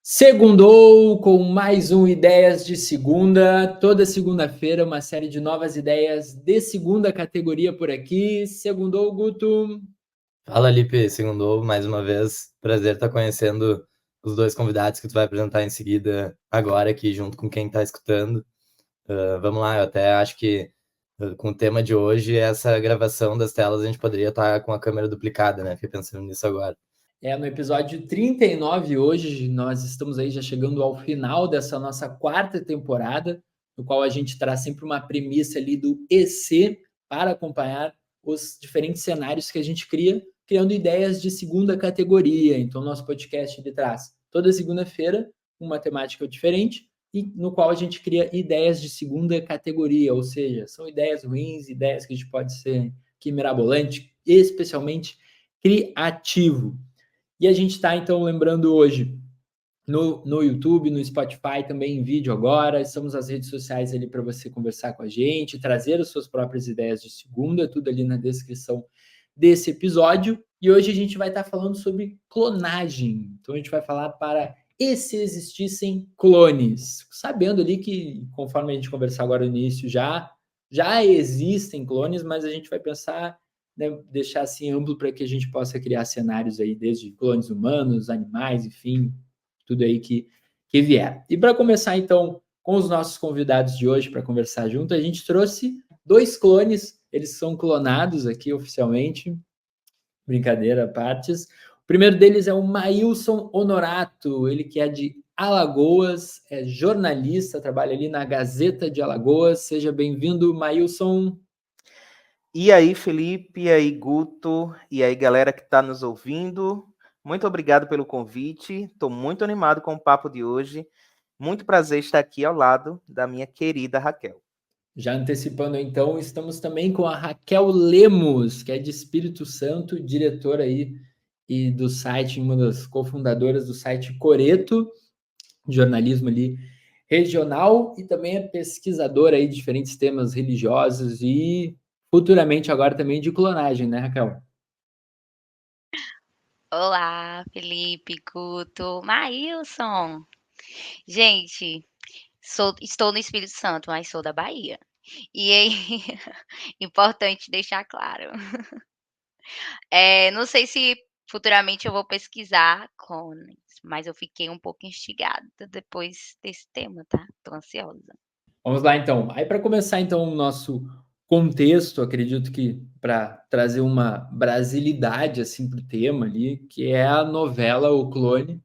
Segundou com mais um Ideias de Segunda. Toda segunda-feira, uma série de novas ideias de segunda categoria por aqui. Segundou, Guto. Fala, Lipe, segundou mais uma vez. Prazer estar conhecendo os dois convidados que tu vai apresentar em seguida, agora aqui, junto com quem está escutando. Vamos lá, eu até acho que com o tema de hoje, essa gravação das telas, a gente poderia estar com a câmera duplicada, né? Fiquei pensando nisso agora. No episódio 39 hoje, nós estamos aí já chegando ao final dessa nossa quarta temporada, no qual a gente traz sempre uma premissa ali do EC para acompanhar os diferentes cenários que a gente cria, criando ideias de segunda categoria. Então, nosso podcast ele traz toda segunda-feira uma temática diferente e no qual a gente cria ideias de segunda categoria, ou seja, são ideias ruins, ideias que a gente pode ser que mirabolante, especialmente criativo. E a gente está, então, lembrando hoje no YouTube, no Spotify, também em vídeo agora. Estamos nas redes sociais ali para você conversar com a gente, trazer as suas próprias ideias de segunda, tudo ali na descrição desse episódio. E hoje a gente vai estar falando sobre clonagem. Então a gente vai falar para e se existissem clones. Sabendo ali que, conforme a gente conversar agora no início, já existem clones, mas a gente vai pensar, né, deixar assim amplo para que a gente possa criar cenários aí, desde clones humanos, animais, enfim, tudo aí que vier. E para começar, então, com os nossos convidados de hoje para conversar junto, a gente trouxe dois clones, eles são clonados aqui oficialmente, brincadeira à partes. O primeiro deles é o Maílson Honorato, ele que é de Alagoas, é jornalista, trabalha ali na Gazeta de Alagoas. Seja bem-vindo, Maílson. E aí, Felipe, e aí, Guto, e aí, galera que está nos ouvindo, muito obrigado pelo convite, estou muito animado com o papo de hoje, muito prazer estar aqui ao lado da minha querida Raquel. Já antecipando, então, estamos também com a Raquel Lemos, que é de Espírito Santo, diretora aí e do site, uma das cofundadoras do site Coreto, jornalismo ali regional, e também é pesquisadora aí de diferentes temas religiosos e futuramente agora também de clonagem, né, Raquel? Olá, Felipe, Guto, Maílson. Gente, estou no Espírito Santo, mas sou da Bahia. E aí, importante deixar claro. Não sei se futuramente eu vou pesquisar clones, mas eu fiquei um pouco instigada depois desse tema, tá? Tô ansiosa. Vamos lá, então. Aí, para começar, então, o nosso contexto, acredito que para trazer uma brasilidade assim para o tema ali, que é a novela O Clone.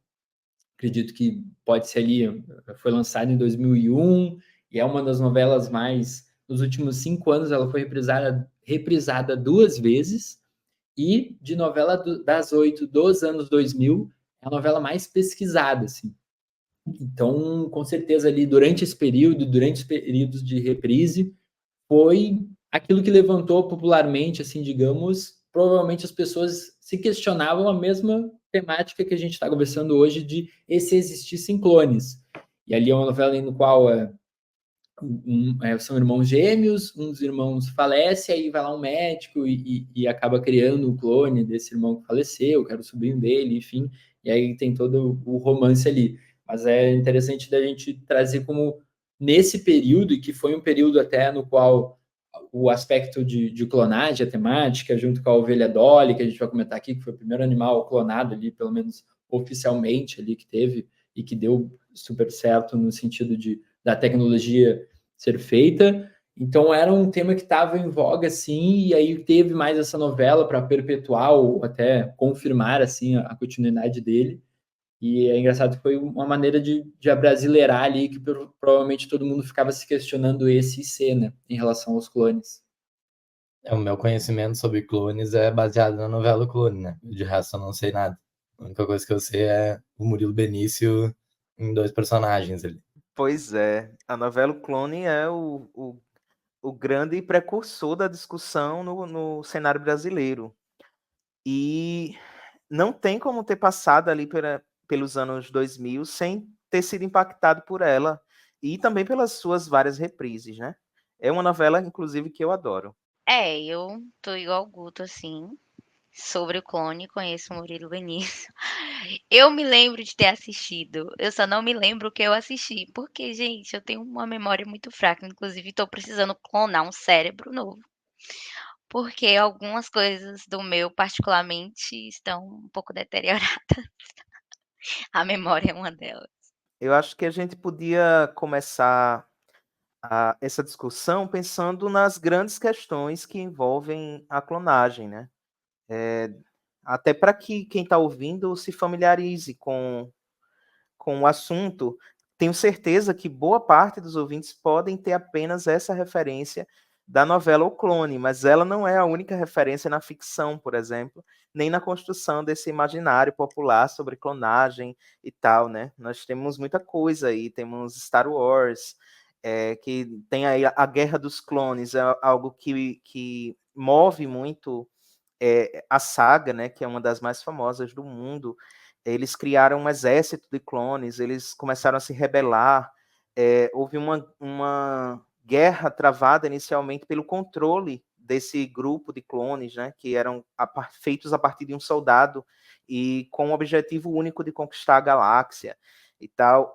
Acredito que pode ser ali, foi lançada em 2001 e é uma das novelas mais, nos últimos 5 anos, ela foi reprisada 2 vezes, e de novela das 8 dos anos 2000, é a novela mais pesquisada, assim. Então, com certeza ali, durante esse período, durante os períodos de reprise, foi aquilo que levantou popularmente, assim, digamos, provavelmente as pessoas se questionavam a mesma temática que a gente está conversando hoje de e se existissem clones. E ali é uma novela no qual são irmãos gêmeos, um dos irmãos falece, aí vai lá um médico e acaba criando um clone desse irmão que faleceu, que era o sobrinho dele, enfim, e aí tem todo o romance ali. Mas é interessante da gente trazer como nesse período, e que foi um período até no qual o aspecto de clonagem, a temática, junto com a ovelha Dolly, que a gente vai comentar aqui, que foi o primeiro animal clonado ali, pelo menos oficialmente ali que teve, e que deu super certo no sentido da tecnologia ser feita. Então era um tema que estava em voga, assim, e aí teve mais essa novela para perpetuar ou até confirmar assim a continuidade dele. E é engraçado que foi uma maneira de abrasileirar ali, que provavelmente todo mundo ficava se questionando esse e né, em relação aos clones. O meu conhecimento sobre clones é baseado na novela Clone, né? De resto eu não sei nada. A única coisa que eu sei é o Murilo Benício em dois personagens ali. Pois é, a novela Clone é o grande precursor da discussão no cenário brasileiro. E não tem como ter passado ali pelos anos 2000 sem ter sido impactado por ela e também pelas suas várias reprises, né? É uma novela, inclusive, que eu adoro. Eu tô igual o Guto, assim, sobre o clone, conheço o Murilo Benício. Eu me lembro de ter assistido, eu só não me lembro o que eu assisti, porque, gente, eu tenho uma memória muito fraca, inclusive estou precisando clonar um cérebro novo, porque algumas coisas do meu, particularmente, estão um pouco deterioradas. A memória é uma delas. Eu acho que a gente podia começar essa discussão pensando nas grandes questões que envolvem a clonagem, né? Até para que quem está ouvindo se familiarize com o assunto. Tenho certeza que boa parte dos ouvintes podem ter apenas essa referência da novela O Clone, mas ela não é a única referência na ficção, por exemplo, nem na construção desse imaginário popular sobre clonagem e tal, né? Nós temos muita coisa aí, temos Star Wars, que tem aí a Guerra dos Clones, é algo que move muito a saga, né, que é uma das mais famosas do mundo. Eles criaram um exército de clones, eles começaram a se rebelar. Houve uma guerra travada inicialmente pelo controle desse grupo de clones, né, que eram feitos a partir de um soldado e com o objetivo único de conquistar a galáxia e tal.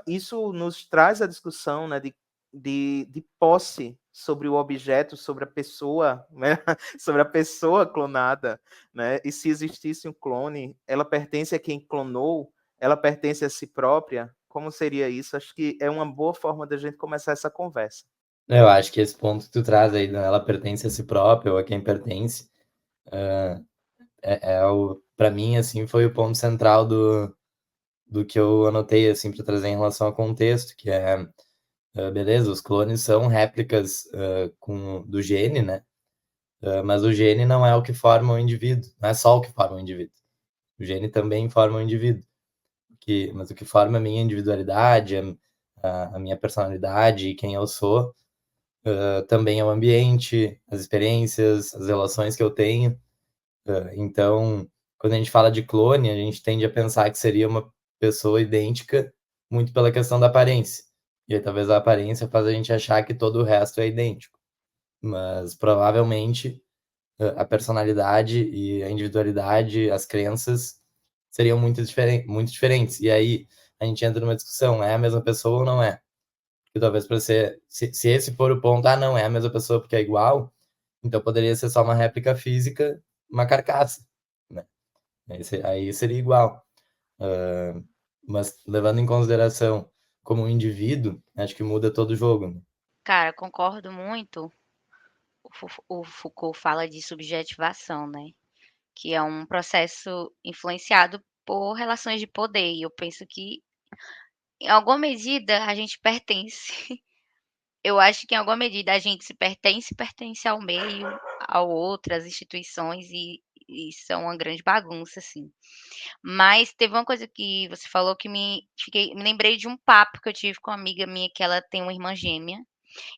Isso nos traz a discussão, né, de posse sobre o objeto, sobre a pessoa, né? Sobre a pessoa clonada, né? E se existisse um clone, ela pertence a quem clonou, ela pertence a si própria. Como seria isso? Acho que é uma boa forma da gente começar essa conversa. Eu acho que esse ponto que tu traz aí, né, ela pertence a si própria ou a quem pertence, para mim, assim, foi o ponto central do que eu anotei, assim, para trazer em relação ao contexto, que é, beleza, os clones são réplicas do gene, né? Mas o gene não é o que forma o indivíduo, não é só o que forma o indivíduo. O gene também forma o indivíduo. Mas o que forma a minha individualidade, a minha personalidade, quem eu sou, também é o ambiente, as experiências, as relações que eu tenho. Então, quando a gente fala de clone, a gente tende a pensar que seria uma pessoa idêntica muito pela questão da aparência. E aí, talvez a aparência faz a gente achar que todo o resto é idêntico. Mas provavelmente a personalidade e a individualidade, as crenças seriam muito diferentes. E aí a gente entra numa discussão, é a mesma pessoa ou não é? Porque talvez para ser, se esse for o ponto, não é a mesma pessoa porque é igual, então poderia ser só uma réplica física, uma carcaça, né? Aí seria igual. Mas levando em consideração como um indivíduo, acho que muda todo o jogo, né? Cara, concordo muito. O Foucault fala de subjetivação, né? Que é um processo influenciado por relações de poder. E eu penso que, em alguma medida, a gente pertence. Eu acho que, em alguma medida, a gente se pertence ao meio, ao outro, às instituições, e são uma grande bagunça, assim. Mas teve uma coisa que você falou que me lembrei de um papo que eu tive com uma amiga minha, que ela tem uma irmã gêmea.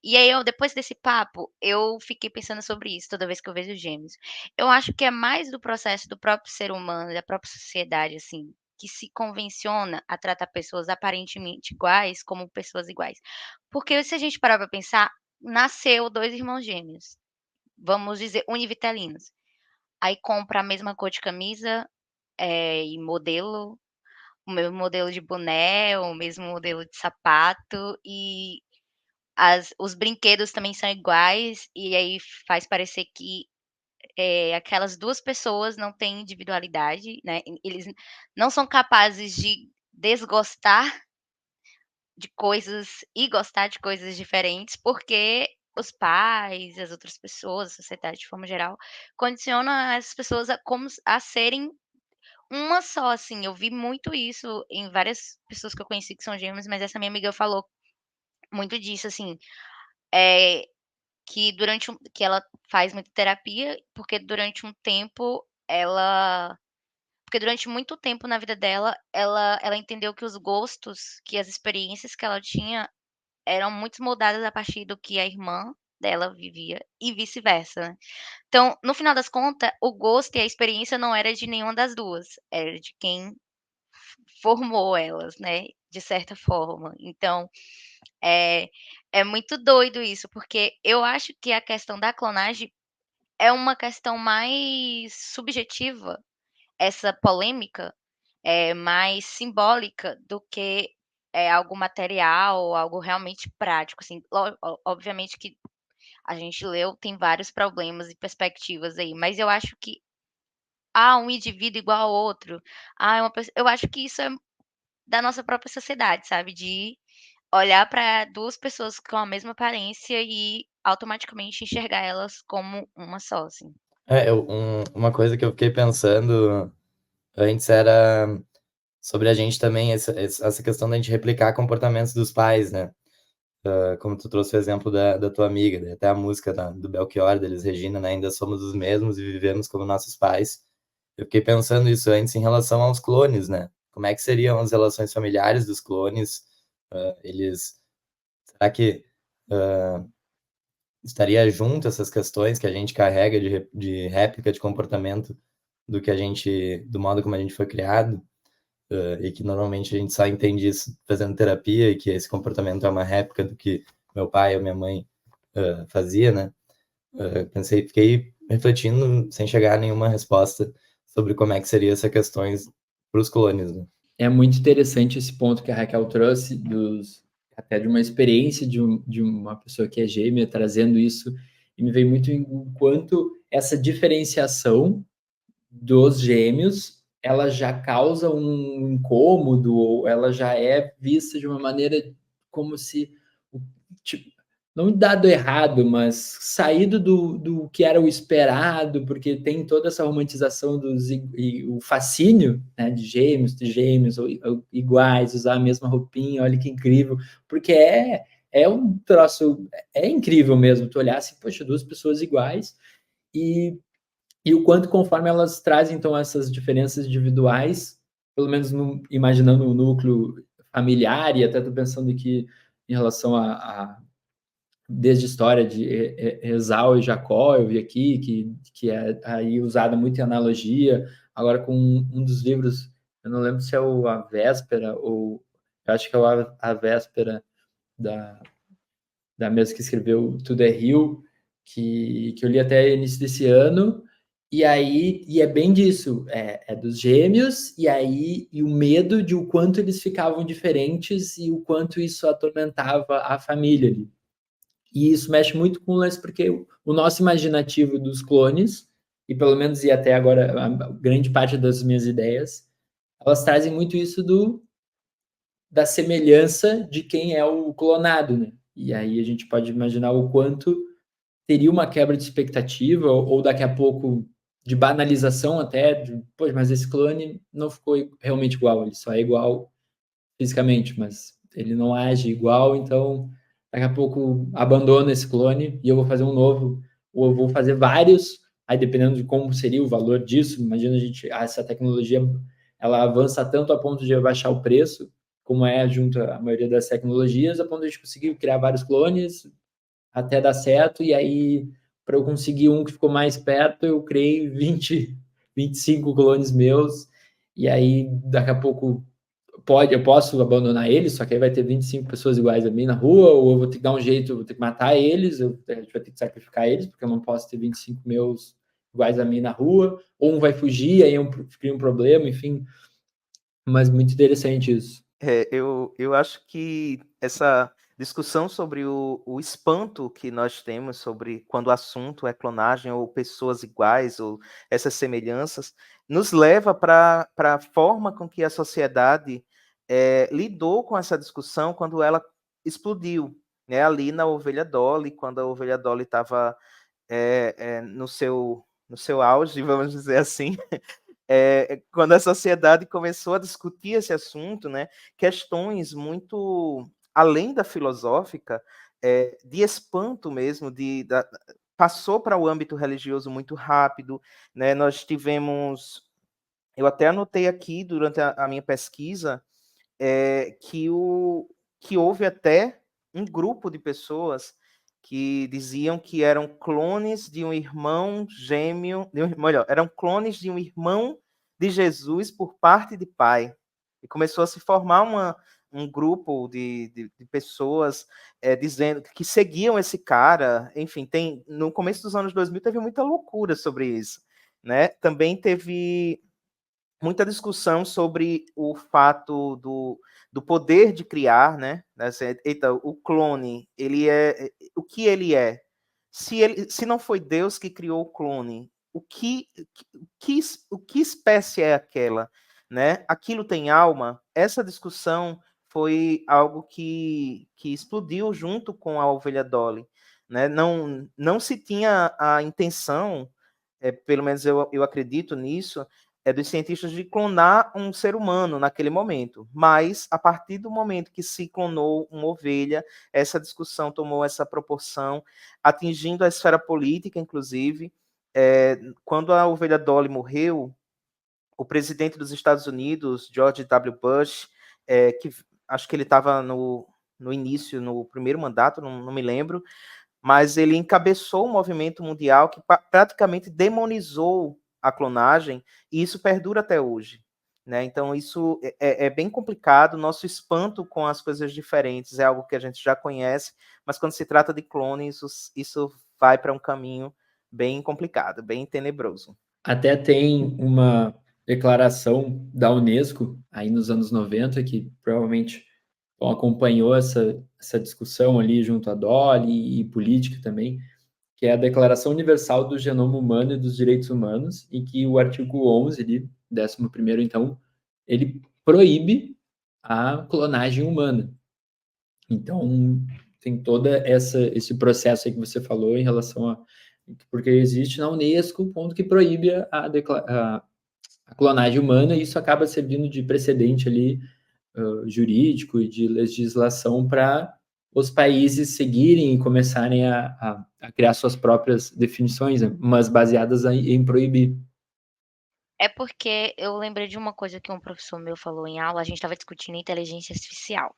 E aí depois desse papo, eu fiquei pensando sobre isso toda vez que eu vejo gêmeos. Eu acho que é mais do processo do próprio ser humano, da própria sociedade, assim, que se convenciona a tratar pessoas aparentemente iguais como pessoas iguais. Porque se a gente parar pra pensar, nasceu 2 irmãos gêmeos, vamos dizer univitelinos. Aí compra a mesma cor de camisa, e modelo, o mesmo modelo de boné, o mesmo modelo de sapato e os brinquedos também são iguais, e aí faz parecer que aquelas duas pessoas não têm individualidade, né? Eles não são capazes de desgostar de coisas e gostar de coisas diferentes, porque os pais, as outras pessoas, a sociedade de forma geral, condicionam essas pessoas a serem uma só, assim. Eu vi muito isso em várias pessoas que eu conheci que são gêmeas, mas essa minha amiga falou muito disso, assim, eh, que ela faz muita terapia, porque durante muito tempo na vida dela, ela entendeu que os gostos, que as experiências que ela tinha eram muito moldadas a partir do que a irmã dela vivia e vice-versa, né. Então, no final das contas, o gosto e a experiência não era de nenhuma das 2, era de quem formou elas, né, de certa forma. Então, é é muito doido isso, porque eu acho que a questão da clonagem é uma questão mais subjetiva, essa polêmica é mais simbólica do que algo material ou algo realmente prático, assim. Obviamente que a gente leu, tem vários problemas e perspectivas aí, mas eu acho que um indivíduo igual ao outro, é uma pessoa, eu acho que isso é da nossa própria sociedade, sabe, de olhar para 2 pessoas com a mesma aparência e automaticamente enxergar elas como uma só, assim. Uma coisa que eu fiquei pensando antes era sobre a gente também, essa questão da gente replicar comportamentos dos pais, né? Como tu trouxe o exemplo da tua amiga, né? Até a música do Belchior, deles, Regina, né? Ainda somos os mesmos e vivemos como nossos pais. Eu fiquei pensando isso antes em relação aos clones, né? Como é que seriam as relações familiares dos clones? Será que estaria junto essas questões que a gente carrega de réplica de comportamento do modo como a gente foi criado? E que normalmente a gente só entende isso fazendo terapia, e que esse comportamento é uma réplica do que meu pai ou minha mãe fazia, né? Fiquei refletindo sem chegar a nenhuma resposta sobre como é que seria essas questões para os clones, né? É muito interessante esse ponto que a Raquel trouxe, até de uma experiência de uma pessoa que é gêmea, trazendo isso, e me veio muito em quanto essa diferenciação dos gêmeos, ela já causa um incômodo, ou ela já é vista de uma maneira como se, tipo, não dado errado, mas saído do que era o esperado, porque tem toda essa romantização o fascínio, né, de gêmeos ou iguais, usar a mesma roupinha, olha que incrível, porque é um troço, é incrível mesmo, tu olhar assim, poxa, 2 pessoas iguais, e o quanto, conforme elas trazem, então, essas diferenças individuais, pelo menos imaginando o núcleo familiar, e até estou pensando aqui em relação desde a história de Esau e Jacó, eu vi aqui, que é aí usada muito em analogia, agora com um dos livros, eu não lembro se é A Véspera, ou eu acho que é A Véspera, da mesma que escreveu Tudo é Rio, que eu li até início desse ano, e é bem disso, é dos gêmeos, e o medo de o quanto eles ficavam diferentes e o quanto isso atormentava a família ali. E isso mexe muito com o lance, porque o nosso imaginativo dos clones, e pelo menos e até agora a grande parte das minhas ideias, elas trazem muito isso da semelhança de quem é o clonado, né? E aí a gente pode imaginar o quanto teria uma quebra de expectativa, ou daqui a pouco de banalização até, poxa, mas esse clone não ficou realmente igual, ele só é igual fisicamente, mas ele não age igual, então daqui a pouco abandona esse clone e eu vou fazer um novo, ou eu vou fazer vários, aí dependendo de como seria o valor disso, imagina essa tecnologia, ela avança tanto a ponto de abaixar o preço, como é junto à maioria das tecnologias, a ponto de a gente conseguir criar vários clones, até dar certo, e aí, para eu conseguir um que ficou mais perto, eu criei 25 clones meus, e aí, daqui a pouco, eu posso abandonar eles, só que aí vai ter 25 pessoas iguais a mim na rua, ou eu vou ter que dar um jeito, eu vou ter que matar eles, a gente vai ter que sacrificar eles, porque eu não posso ter 25 meus iguais a mim na rua, ou um vai fugir, aí cria um problema, enfim, mas muito interessante isso. Eu acho que essa discussão sobre o espanto que nós temos sobre quando o assunto é clonagem ou pessoas iguais ou essas semelhanças, nos leva para a forma com que a sociedade lidou com essa discussão quando ela explodiu, né? Ali na Ovelha Dolly, quando a Ovelha Dolly estava no seu auge, vamos dizer assim. Quando a sociedade começou a discutir esse assunto, né, questões muito além da filosófica, de espanto mesmo, passou para o âmbito religioso muito rápido, né? Nós tivemos, eu até anotei aqui durante a minha pesquisa, que houve até um grupo de pessoas que diziam que eram clones de um irmão gêmeo, melhor, eram clones de um irmão de Jesus por parte de pai. E começou a se formar um grupo de pessoas dizendo que seguiam esse cara. Enfim, no começo dos anos 2000 teve muita loucura sobre isso, né? Também teve muita discussão sobre o fato do poder de criar, né? Eita, o clone, o que ele é? Se não foi Deus que criou o clone, que espécie é aquela, né? Aquilo tem alma? Essa discussão foi algo que explodiu junto com a ovelha Dolly, né? Não se tinha a intenção, pelo menos eu acredito nisso, dos cientistas de clonar um ser humano naquele momento. Mas, a partir do momento que se clonou uma ovelha, essa discussão tomou essa proporção, atingindo a esfera política, inclusive. Quando a ovelha Dolly morreu, o presidente dos Estados Unidos, George W. Bush, que acho que ele estava no início, no primeiro mandato, não me lembro, mas ele encabeçou um movimento mundial que praticamente demonizou a clonagem, e isso perdura até hoje, né? Então, isso é bem complicado. Nosso espanto com as coisas diferentes é algo que a gente já conhece, mas quando se trata de clone, isso vai para um caminho bem complicado, bem tenebroso. Até tem uma declaração da Unesco, aí nos anos 90, que provavelmente acompanhou essa discussão ali junto à Dolly e política também, que é a Declaração Universal do Genoma Humano e dos Direitos Humanos, e que o artigo 11, ali, 11º, então, ele proíbe a clonagem humana. Então, tem toda esse processo aí que você falou em relação a... Porque existe na Unesco o ponto que proíbe a clonagem humana, e isso acaba servindo de precedente ali jurídico e de legislação para os países seguirem e começarem a criar suas próprias definições, né? Mas baseadas em proibir. É porque eu lembrei de uma coisa que um professor meu falou em aula, a gente estava discutindo inteligência artificial,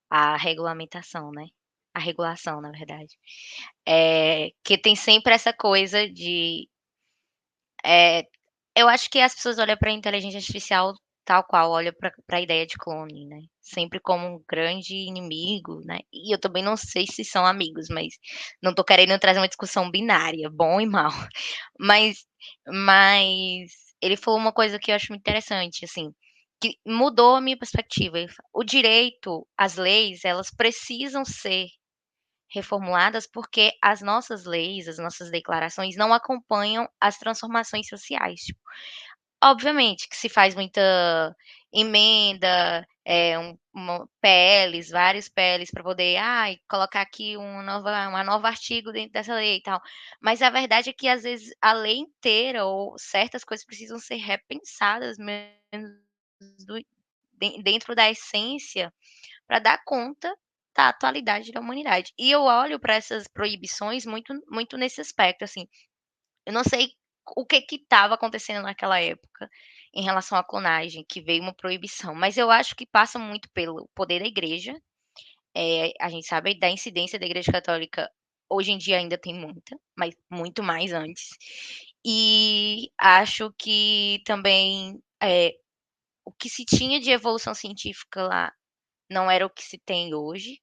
a regulamentação, né? A regulação, na verdade. Que tem sempre essa coisa de. Eu acho que as pessoas olham para a inteligência artificial tal qual olha para a ideia de clone, né? Sempre como um grande inimigo, né? E eu também não sei se são amigos, mas não tô querendo trazer uma discussão binária, bom e mal. Mas, mas ele falou uma coisa que eu acho muito interessante, assim, que mudou a minha perspectiva. O direito, as leis, elas precisam ser reformuladas porque as nossas leis, as nossas declarações não acompanham as transformações sociais. Tipo, obviamente que se faz muita emenda, PLs, vários PLs para poder, colocar aqui uma nova artigo dentro dessa lei e tal. Mas a verdade é que às vezes a lei inteira ou certas coisas precisam ser repensadas mesmo dentro da essência para dar conta da atualidade da humanidade. E eu olho para essas proibições muito, muito nesse aspecto, assim. Eu não sei o que estava acontecendo naquela época em relação à clonagem, que veio uma proibição, mas eu acho que passa muito pelo poder da igreja. A gente sabe da incidência da igreja católica, hoje em dia ainda tem muita, mas muito mais antes. E acho que também o que se tinha de evolução científica lá não era o que se tem hoje,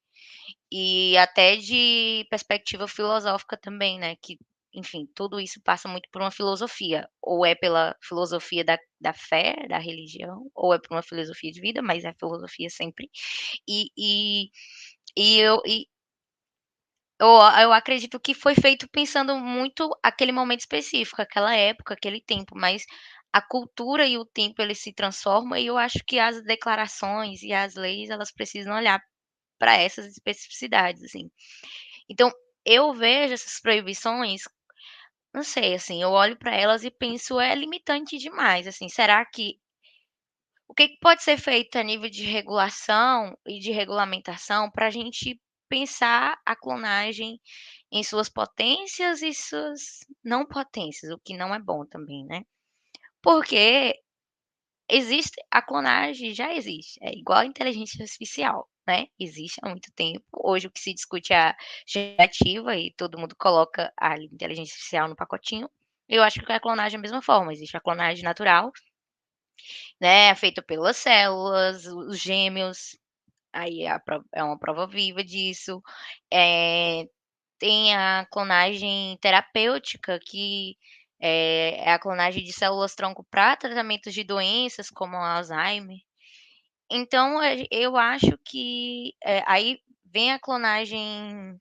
e até de perspectiva filosófica também, né, que, enfim, tudo isso passa muito por uma filosofia, ou é pela filosofia da fé, da religião, ou é por uma filosofia de vida, mas é filosofia sempre. E e e eu acredito que foi feito pensando muito aquele momento específico, aquela época, aquele tempo, mas a cultura e o tempo, eles se transformam, e eu acho que as declarações e as leis, elas precisam olhar para essas especificidades, assim. Então, eu vejo essas proibições, não sei, assim, eu olho para elas e penso, é limitante demais, assim, será que o que que pode ser feito a nível de regulação e de regulamentação para a gente pensar a clonagem em suas potências e suas não potências, o que não é bom também, né? Porque existe a clonagem, já existe, é igual a inteligência artificial, né, existe há muito tempo. Hoje o que se discute é a gerativa e todo mundo coloca a inteligência artificial no pacotinho. Eu acho que a clonagem é a mesma forma, existe a clonagem natural, né, feita pelas células, os gêmeos, aí é uma prova viva disso. Tem a clonagem terapêutica, que é a clonagem de células-tronco para tratamentos de doenças como Alzheimer. Então, eu acho que, aí vem a clonagem,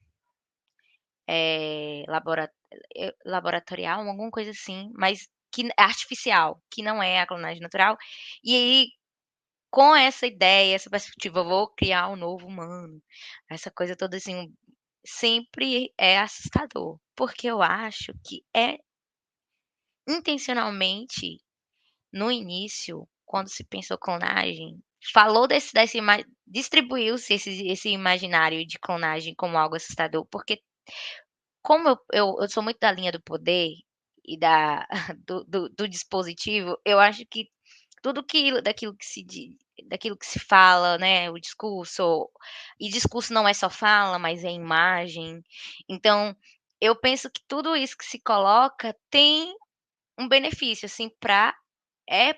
laboratorial, alguma coisa assim, mas que é artificial, que não é a clonagem natural. E aí, com essa ideia, essa perspectiva, eu vou criar um novo humano, essa coisa toda assim, sempre é assustador, porque eu acho que intencionalmente, no início, quando se pensou clonagem, falou desse distribuiu-se esse imaginário de clonagem como algo assustador, porque como eu sou muito da linha do poder e da do dispositivo, eu acho que tudo daquilo que se fala, né, o discurso, e discurso não é só fala, mas é imagem. Então, eu penso que tudo isso que se coloca tem um benefício, assim,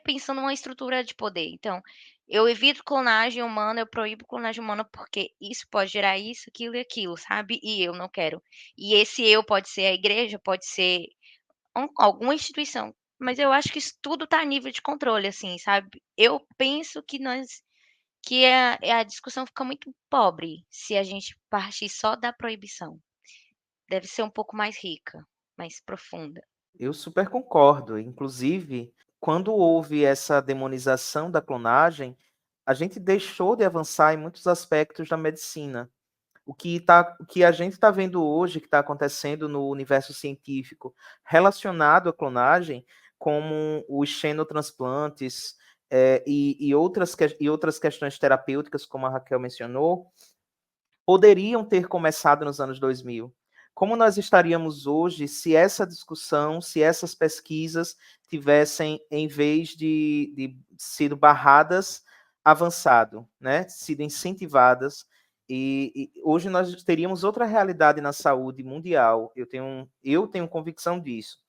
pensando numa estrutura de poder. Então, eu evito clonagem humana, eu proíbo clonagem humana, porque isso pode gerar isso, aquilo e aquilo, sabe, e eu não quero. E esse eu pode ser a igreja, pode ser alguma instituição, mas eu acho que isso tudo tá a nível de controle, assim, sabe. Eu penso que a discussão fica muito pobre se a gente partir só da proibição. Deve ser um pouco mais rica, mais profunda. Eu super concordo. Inclusive, quando houve essa demonização da clonagem, a gente deixou de avançar em muitos aspectos da medicina. O que a gente está vendo hoje, que está acontecendo no universo científico relacionado à clonagem, como os xenotransplantes, e outras questões terapêuticas, como a Raquel mencionou, poderiam ter começado nos anos 2000. Como nós estaríamos hoje se essa discussão, se essas pesquisas tivessem, em vez de sido barradas, avançado, né? Sido incentivadas. E hoje nós teríamos outra realidade na saúde mundial. Eu tenho convicção disso.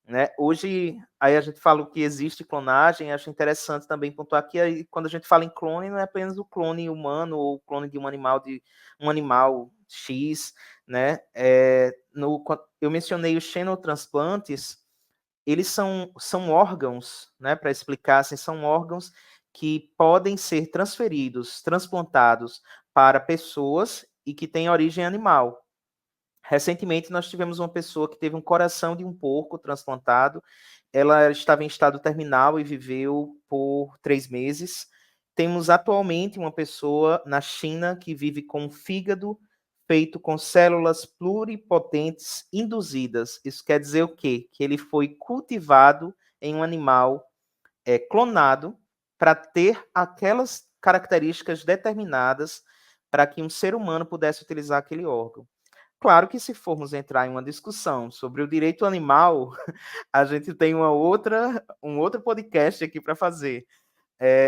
Né? Hoje, aí a gente fala que existe clonagem, acho interessante também pontuar que aí, quando a gente fala em clone, não é apenas o clone humano ou o clone de um animal X, né? Eu mencionei os xenotransplantes, eles são órgãos, né? Para explicar, assim, são órgãos que podem ser transferidos, transplantados para pessoas e que têm origem animal. Recentemente, nós tivemos uma pessoa que teve um coração de um porco transplantado. Ela estava em estado terminal e viveu por 3 meses. Temos atualmente uma pessoa na China que vive com um fígado feito com células pluripotentes induzidas. Isso quer dizer o quê? Que ele foi cultivado em um animal clonado para ter aquelas características determinadas para que um ser humano pudesse utilizar aquele órgão. Claro que se formos entrar em uma discussão sobre o direito animal, a gente tem um outro podcast aqui para fazer.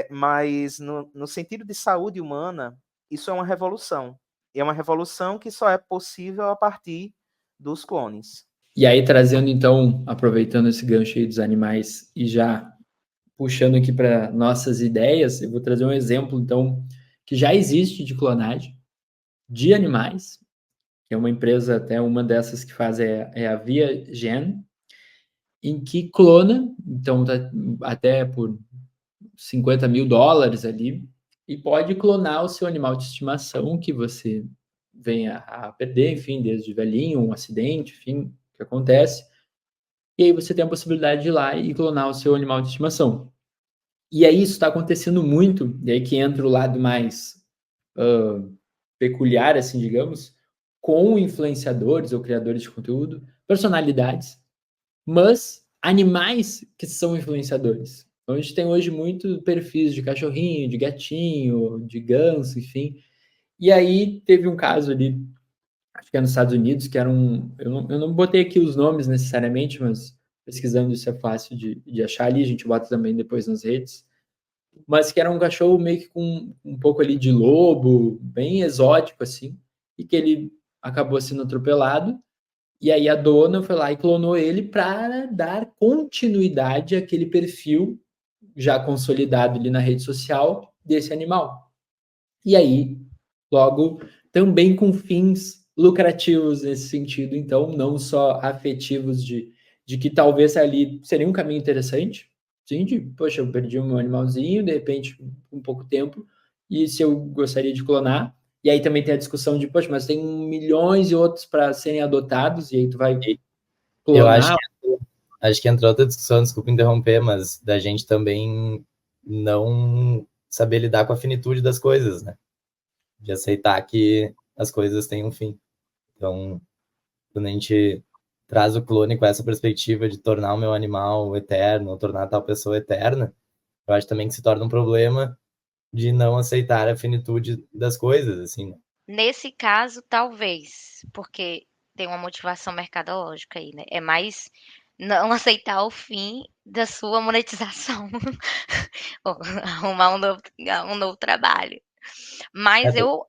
Mas no sentido de saúde humana, isso é uma revolução. E é uma revolução que só é possível a partir dos clones. E aí, trazendo então, aproveitando esse gancho aí dos animais e já puxando aqui para nossas ideias, eu vou trazer um exemplo, então, que já existe de clonagem de animais, que é uma empresa, até uma dessas que faz é a ViaGen, em que clona, então tá até por $50.000 ali, e pode clonar o seu animal de estimação que você venha a perder, enfim, desde velhinho, um acidente, enfim, que acontece. E aí você tem a possibilidade de ir lá e clonar o seu animal de estimação. E aí isso está acontecendo muito, e aí que entra o lado mais peculiar, assim, digamos, com influenciadores ou criadores de conteúdo, personalidades, mas animais que são influenciadores. Então, a gente tem hoje muito perfis de cachorrinho, de gatinho, de ganso, enfim. E aí teve um caso ali, acho que é nos Estados Unidos, que era um. Eu não botei aqui os nomes necessariamente, mas pesquisando isso é fácil de achar ali, a gente bota também depois nas redes. Mas que era um cachorro meio que com um pouco ali de lobo, bem exótico, assim, e que ele acabou sendo atropelado. E aí a dona foi lá e clonou ele para dar continuidade àquele perfil já consolidado ali na rede social desse animal. e aí, logo, também com fins lucrativos nesse sentido, então, não só afetivos de que talvez ali seria um caminho interessante, sim, de, poxa, eu perdi o meu animalzinho, de repente, com pouco tempo, e se eu gostaria de clonar, e aí também tem a discussão de, poxa, mas tem milhões de outros para serem adotados, e aí tu vai Eu acho clonar. que entra outra discussão, desculpa interromper, mas da gente também não saber lidar com a finitude das coisas, né? De aceitar que as coisas têm um fim. Então, quando a gente traz o clone com essa perspectiva de tornar o meu animal eterno, ou tornar tal pessoa eterna, eu acho também que se torna um problema de não aceitar a finitude das coisas, assim. Nesse caso, talvez, porque tem uma motivação mercadológica aí, né? É mais não aceitar o fim da sua monetização, ou arrumar um novo trabalho. Mas eu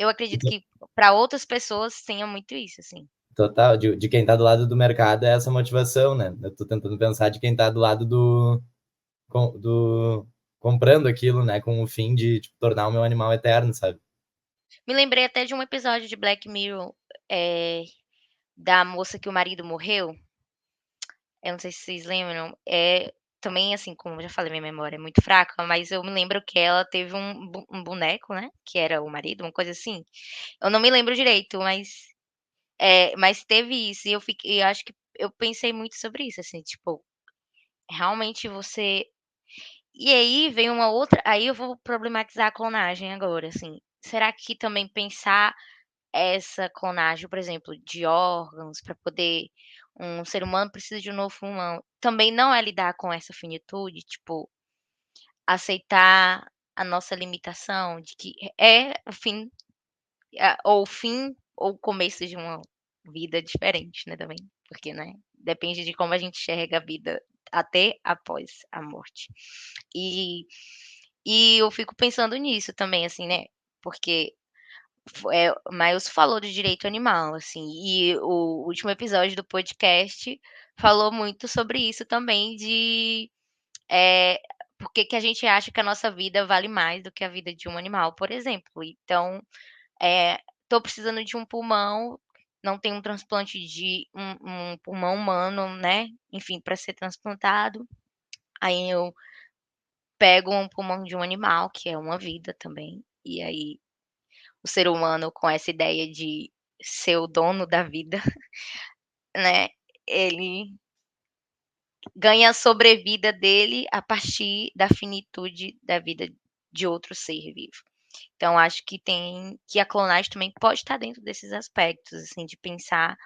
acredito que para outras pessoas tenha muito isso, assim. Total, de quem tá do lado do mercado é essa motivação, né? Eu tô tentando pensar de quem tá do lado do comprando aquilo, né? Com o fim de tipo, tornar o meu animal eterno, sabe? Me lembrei até de um episódio de Black Mirror, da moça que o marido morreu. Eu não sei se vocês lembram. Também, assim, como eu já falei, minha memória é muito fraca, mas eu me lembro que ela teve um boneco, né? Que era o marido, uma coisa assim. Eu não me lembro direito, mas teve isso. E eu acho que eu pensei muito sobre isso, assim, tipo, realmente você. E aí vem uma outra. Aí eu vou problematizar a clonagem agora, assim. Será que também pensar essa clonagem, por exemplo, de órgãos para poder um ser humano precisa de um novo pulmão, também não é lidar com essa finitude, tipo, aceitar a nossa limitação de que é o fim, ou o fim ou o começo de uma vida diferente, né, também, porque, né, depende de como a gente enxerga a vida até após a morte. E e eu fico pensando nisso também, assim, né, porque Miles falou do direito animal, assim, e o último episódio do podcast falou muito sobre isso também eh, por que que a gente acha que a nossa vida vale mais do que a vida de um animal, por exemplo. Então, tô precisando de um pulmão, não tem um transplante de um pulmão humano, né, enfim, para ser transplantado, aí eu pego um pulmão de um animal, que é uma vida também, e aí o ser humano com essa ideia de ser o dono da vida, né, ele ganha a sobrevida dele a partir da finitude da vida de outro ser vivo. Então acho que a clonagem também pode estar dentro desses aspectos, assim, de pensar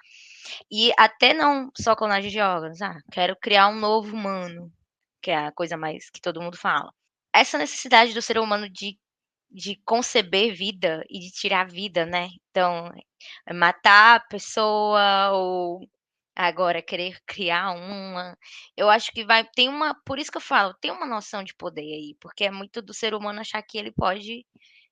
e até não só clonagem de órgãos, quero criar um novo humano, que é a coisa mais que todo mundo fala. Essa necessidade do ser humano de conceber vida e de tirar vida, né. Então, matar a pessoa ou agora querer criar uma, eu acho que vai tem uma por isso que eu falo, tem uma noção de poder aí, porque é muito do ser humano achar que ele pode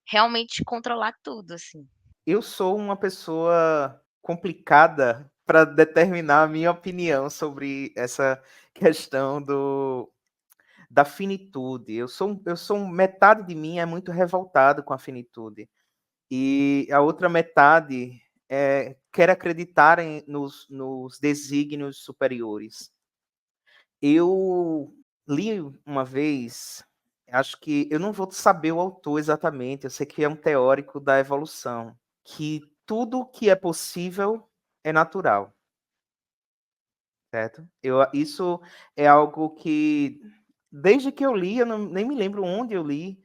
realmente controlar tudo, assim. Eu sou uma pessoa complicada para determinar a minha opinião sobre essa questão da finitude. Metade de mim é muito revoltado com a finitude. E a outra metade quer acreditar nos desígnios superiores. Eu li uma vez, acho que eu não vou saber o autor exatamente, eu sei que é um teórico da evolução, que tudo que é possível é natural, certo? Isso é algo que, desde que eu li, eu nem me lembro onde eu li,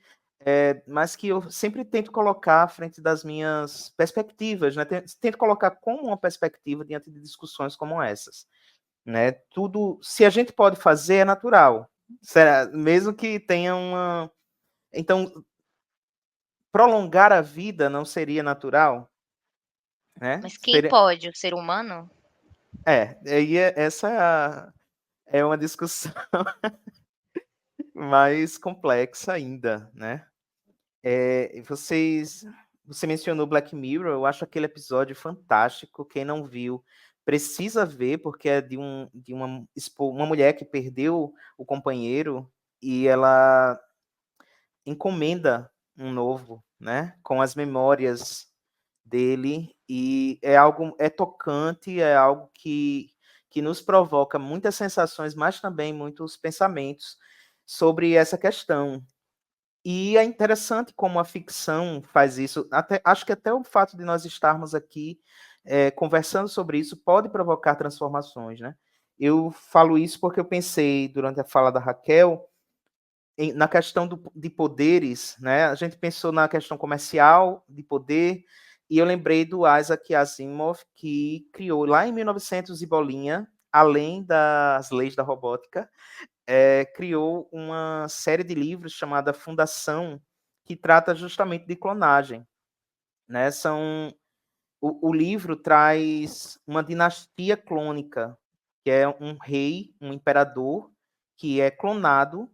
mas que eu sempre tento colocar à frente das minhas perspectivas, né? Tento colocar como uma perspectiva diante de discussões como essas. Né? Tudo, se a gente pode fazer, é natural. Será, mesmo que tenha uma. Então, prolongar a vida não seria natural? Né? Mas quem pode? O ser humano? Essa é uma discussão mais complexa ainda, né? Você mencionou Black Mirror, eu acho aquele episódio fantástico. Quem não viu precisa ver, porque é de uma mulher que perdeu o companheiro e ela encomenda um novo, né? Com as memórias dele, e é tocante, é algo que nos provoca muitas sensações, mas também muitos pensamentos sobre essa questão. E é interessante como a ficção faz isso. Acho que até o fato de nós estarmos aqui conversando sobre isso pode provocar transformações, né? Eu falo isso porque eu pensei, durante a fala da Raquel, na questão de poderes, né? A gente pensou na questão comercial, de poder, e eu lembrei do Isaac Asimov, que criou lá em 1900 e bolinha, além das leis da robótica, criou uma série de livros chamada Fundação, que trata justamente de clonagem, né? O livro traz uma dinastia clônica, que é um rei, um imperador, que é clonado,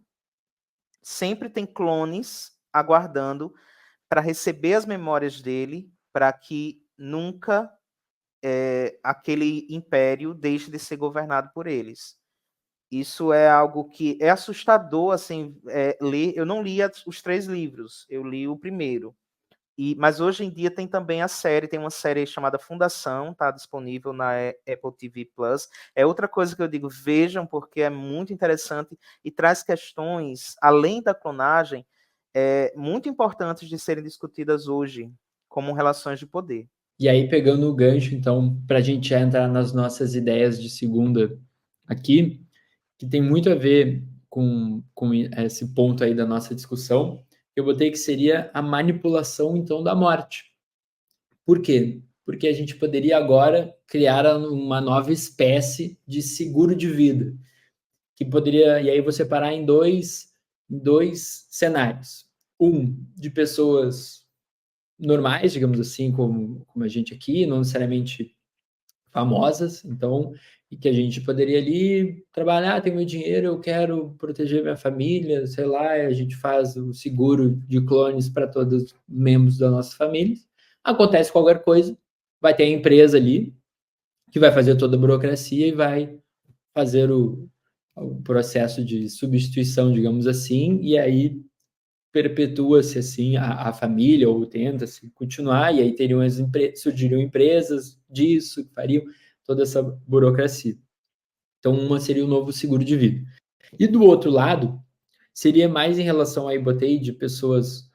sempre tem clones aguardando para receber as memórias dele, para que nunca aquele império deixe de ser governado por eles. Isso é algo que é assustador, assim, ler. Eu não li os 3 livros, eu li o primeiro. Mas hoje em dia tem também tem uma série chamada Fundação, está disponível na Apple TV Plus. É outra coisa que eu digo, vejam, porque é muito interessante e traz questões, além da clonagem, muito importantes de serem discutidas hoje, como relações de poder. E aí, pegando o gancho, então, para a gente já entrar nas nossas ideias de segunda aqui, que tem muito a ver com esse ponto aí da nossa discussão, eu botei que seria a manipulação, então, da morte. Por quê? Porque a gente poderia agora criar uma nova espécie de seguro de vida, que poderia, e aí você parar em dois cenários. Um, de pessoas normais, digamos assim, como a gente aqui, não necessariamente famosas, então, e que a gente poderia ali trabalhar, tem meu dinheiro, eu quero proteger minha família, sei lá, a gente faz o seguro de clones para todos os membros da nossa família. Acontece qualquer coisa, vai ter a empresa ali que vai fazer toda a burocracia e vai fazer o processo de substituição, digamos assim, e aí perpetua-se assim a família, ou tenta-se continuar, e aí surgiriam empresas disso, que fariam toda essa burocracia. Então, uma seria o novo seguro de vida. E do outro lado, seria mais em relação, aí botei, de pessoas,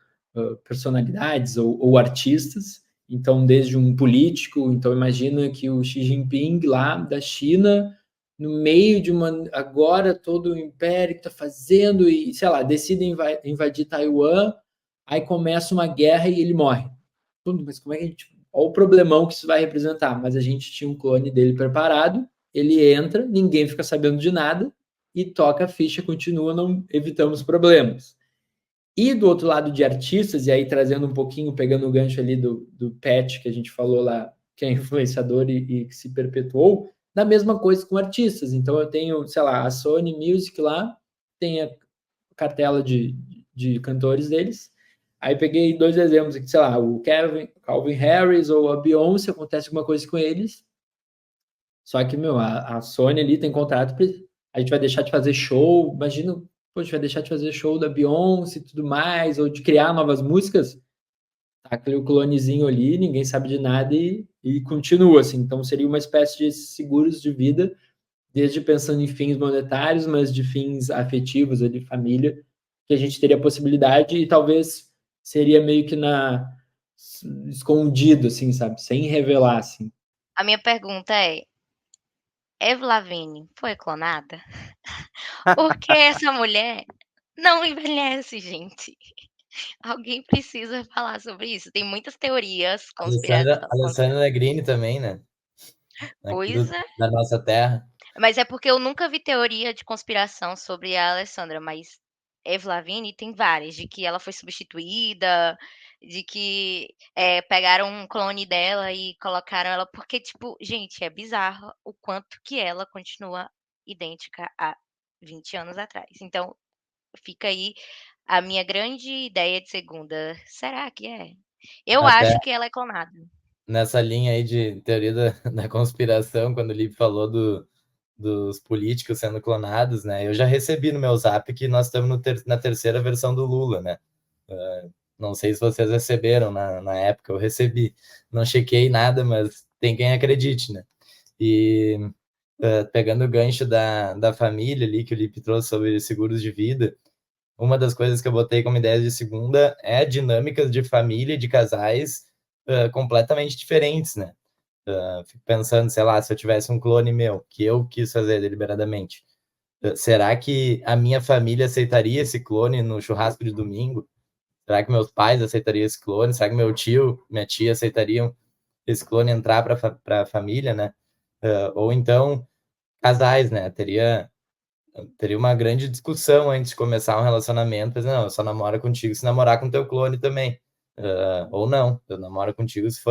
personalidades ou artistas, então desde um político, então imagina que o Xi Jinping lá da China, no meio de agora todo o império que está fazendo e, sei lá, decide invadir Taiwan, aí começa uma guerra e ele morre. Mas como é que a gente... Olha o problemão que isso vai representar, mas a gente tinha um clone dele preparado, ele entra, ninguém fica sabendo de nada, e toca a ficha, continua, não evitamos problemas. E do outro lado de artistas, e aí trazendo um pouquinho, pegando o gancho ali do Pat, que a gente falou lá, que é influenciador e que se perpetuou, da mesma coisa com artistas. Então eu tenho, sei lá, a Sony Music lá, tem a cartela de cantores deles. Aí peguei 2 exemplos aqui, sei lá, o Calvin Harris ou a Beyoncé, acontece alguma coisa com eles. Só que, meu, a Sony ali tem contrato, a gente vai deixar de fazer show, imagina, pô, a gente vai deixar de fazer show da Beyoncé e tudo mais, ou de criar novas músicas, tá aquele clonezinho ali, ninguém sabe de nada e continua, assim. Então, seria uma espécie de seguros de vida, desde pensando em fins monetários, mas de fins afetivos, de família, que a gente teria a possibilidade e talvez seria meio que escondido, assim, sabe? Sem revelar, assim. A minha pergunta é: Avril Lavigne foi clonada? Porque essa mulher não envelhece, gente. Alguém precisa falar sobre isso. Tem muitas teorias, Alessandra Negrini também, né? Aqui Pois é. da nossa terra. Mas é porque eu nunca vi teoria de conspiração sobre a Alessandra, mas Avril Lavigne tem várias, de que ela foi substituída, de que, pegaram um clone dela e colocaram ela porque, tipo, gente, é bizarro o quanto que ela continua idêntica a 20 anos atrás. Então, fica aí a minha grande ideia de segunda, será que é? Eu Até acho que ela é clonada. nessa linha aí de teoria da conspiração, quando o Lipe falou dos políticos sendo clonados, né? Eu já recebi no meu zap que nós estamos na terceira versão do Lula, né? Não sei se vocês receberam na época, eu recebi. Não chequei nada, mas tem quem acredite, né? E pegando o gancho da família ali, que o Lipe trouxe sobre seguros de vida, uma das coisas que eu botei como ideia de segunda é dinâmicas de família e de casais completamente diferentes, né? Fico pensando, sei lá, se eu tivesse um clone meu, que eu quis fazer deliberadamente, será que a minha família aceitaria esse clone no churrasco de domingo? Será que meus pais aceitariam esse clone? Será que meu tio, minha tia aceitariam esse clone entrar para a família, né? Ou então, casais, né? Teria uma grande discussão antes de começar um relacionamento, mas não, eu só namoro contigo se namorar com teu clone também. Ou não, eu namoro contigo se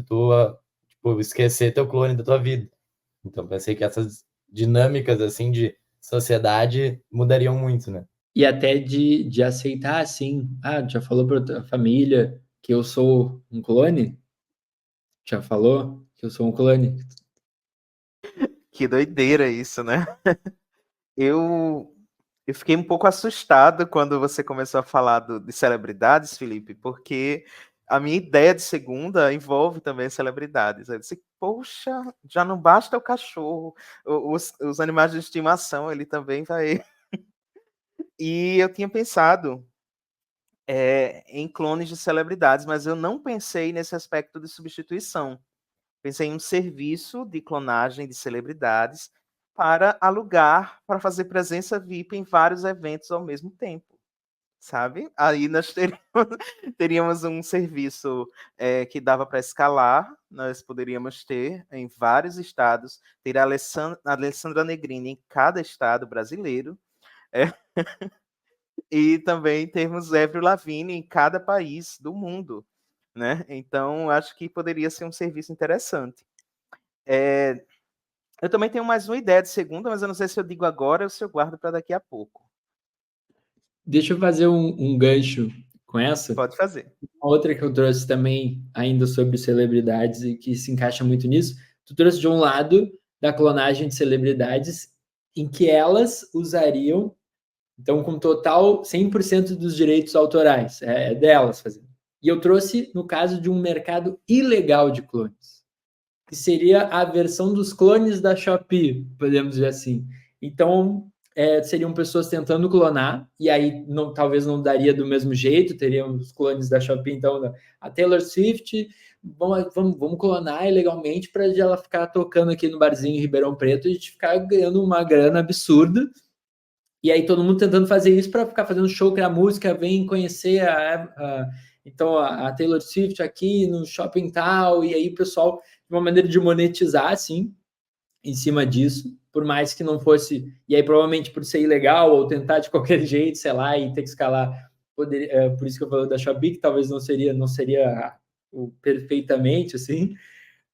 tu tipo, esquecer teu clone da tua vida. Então pensei que essas dinâmicas assim de sociedade mudariam muito, né? E até de aceitar, assim, já falou para tua família que eu sou um clone? Já falou que eu sou um clone? Que doideira isso, né? Eu, eu fiquei um pouco assustado quando você começou a falar de celebridades, Felipe, porque a minha ideia de segunda envolve também celebridades. Eu disse, poxa, já não basta o cachorro, os animais de estimação, ele também vai. E eu tinha pensado em clones de celebridades, mas eu não pensei nesse aspecto de substituição. Pensei em um serviço de clonagem de celebridades para alugar, para fazer presença VIP em vários eventos ao mesmo tempo, sabe? Aí nós teríamos um serviço que dava para escalar, nós poderíamos ter em vários estados, ter a Alessandra Negrini em cada estado brasileiro, e também termos Avril Lavigne em cada país do mundo, né? Então, acho que poderia ser um serviço interessante. Eu também tenho mais uma ideia de segunda, mas eu não sei se eu digo agora ou se eu guardo para daqui a pouco. Deixa eu fazer um gancho com essa. Pode fazer. Outra que eu trouxe também, ainda sobre celebridades e que se encaixa muito nisso, tu trouxe de um lado da clonagem de celebridades em que elas usariam, então, com total 100% dos direitos autorais, é delas fazendo. E eu trouxe no caso de um mercado ilegal de clones, que seria a versão dos clones da Shopee, podemos dizer assim. Então, seriam pessoas tentando clonar, e aí talvez não daria do mesmo jeito, teriam os clones da Shopee, então a Taylor Swift, vamos clonar ilegalmente para ela ficar tocando aqui no barzinho em Ribeirão Preto e a gente ficar ganhando uma grana absurda. E aí todo mundo tentando fazer isso para ficar fazendo show, criar música, vem conhecer então a Taylor Swift aqui no shopping tal, e aí o pessoal, de uma maneira de monetizar, assim, em cima disso, por mais que não fosse, e aí provavelmente por ser ilegal ou tentar de qualquer jeito, sei lá, e ter que escalar, por isso que eu falei da Shopee, que talvez não seria perfeitamente, assim,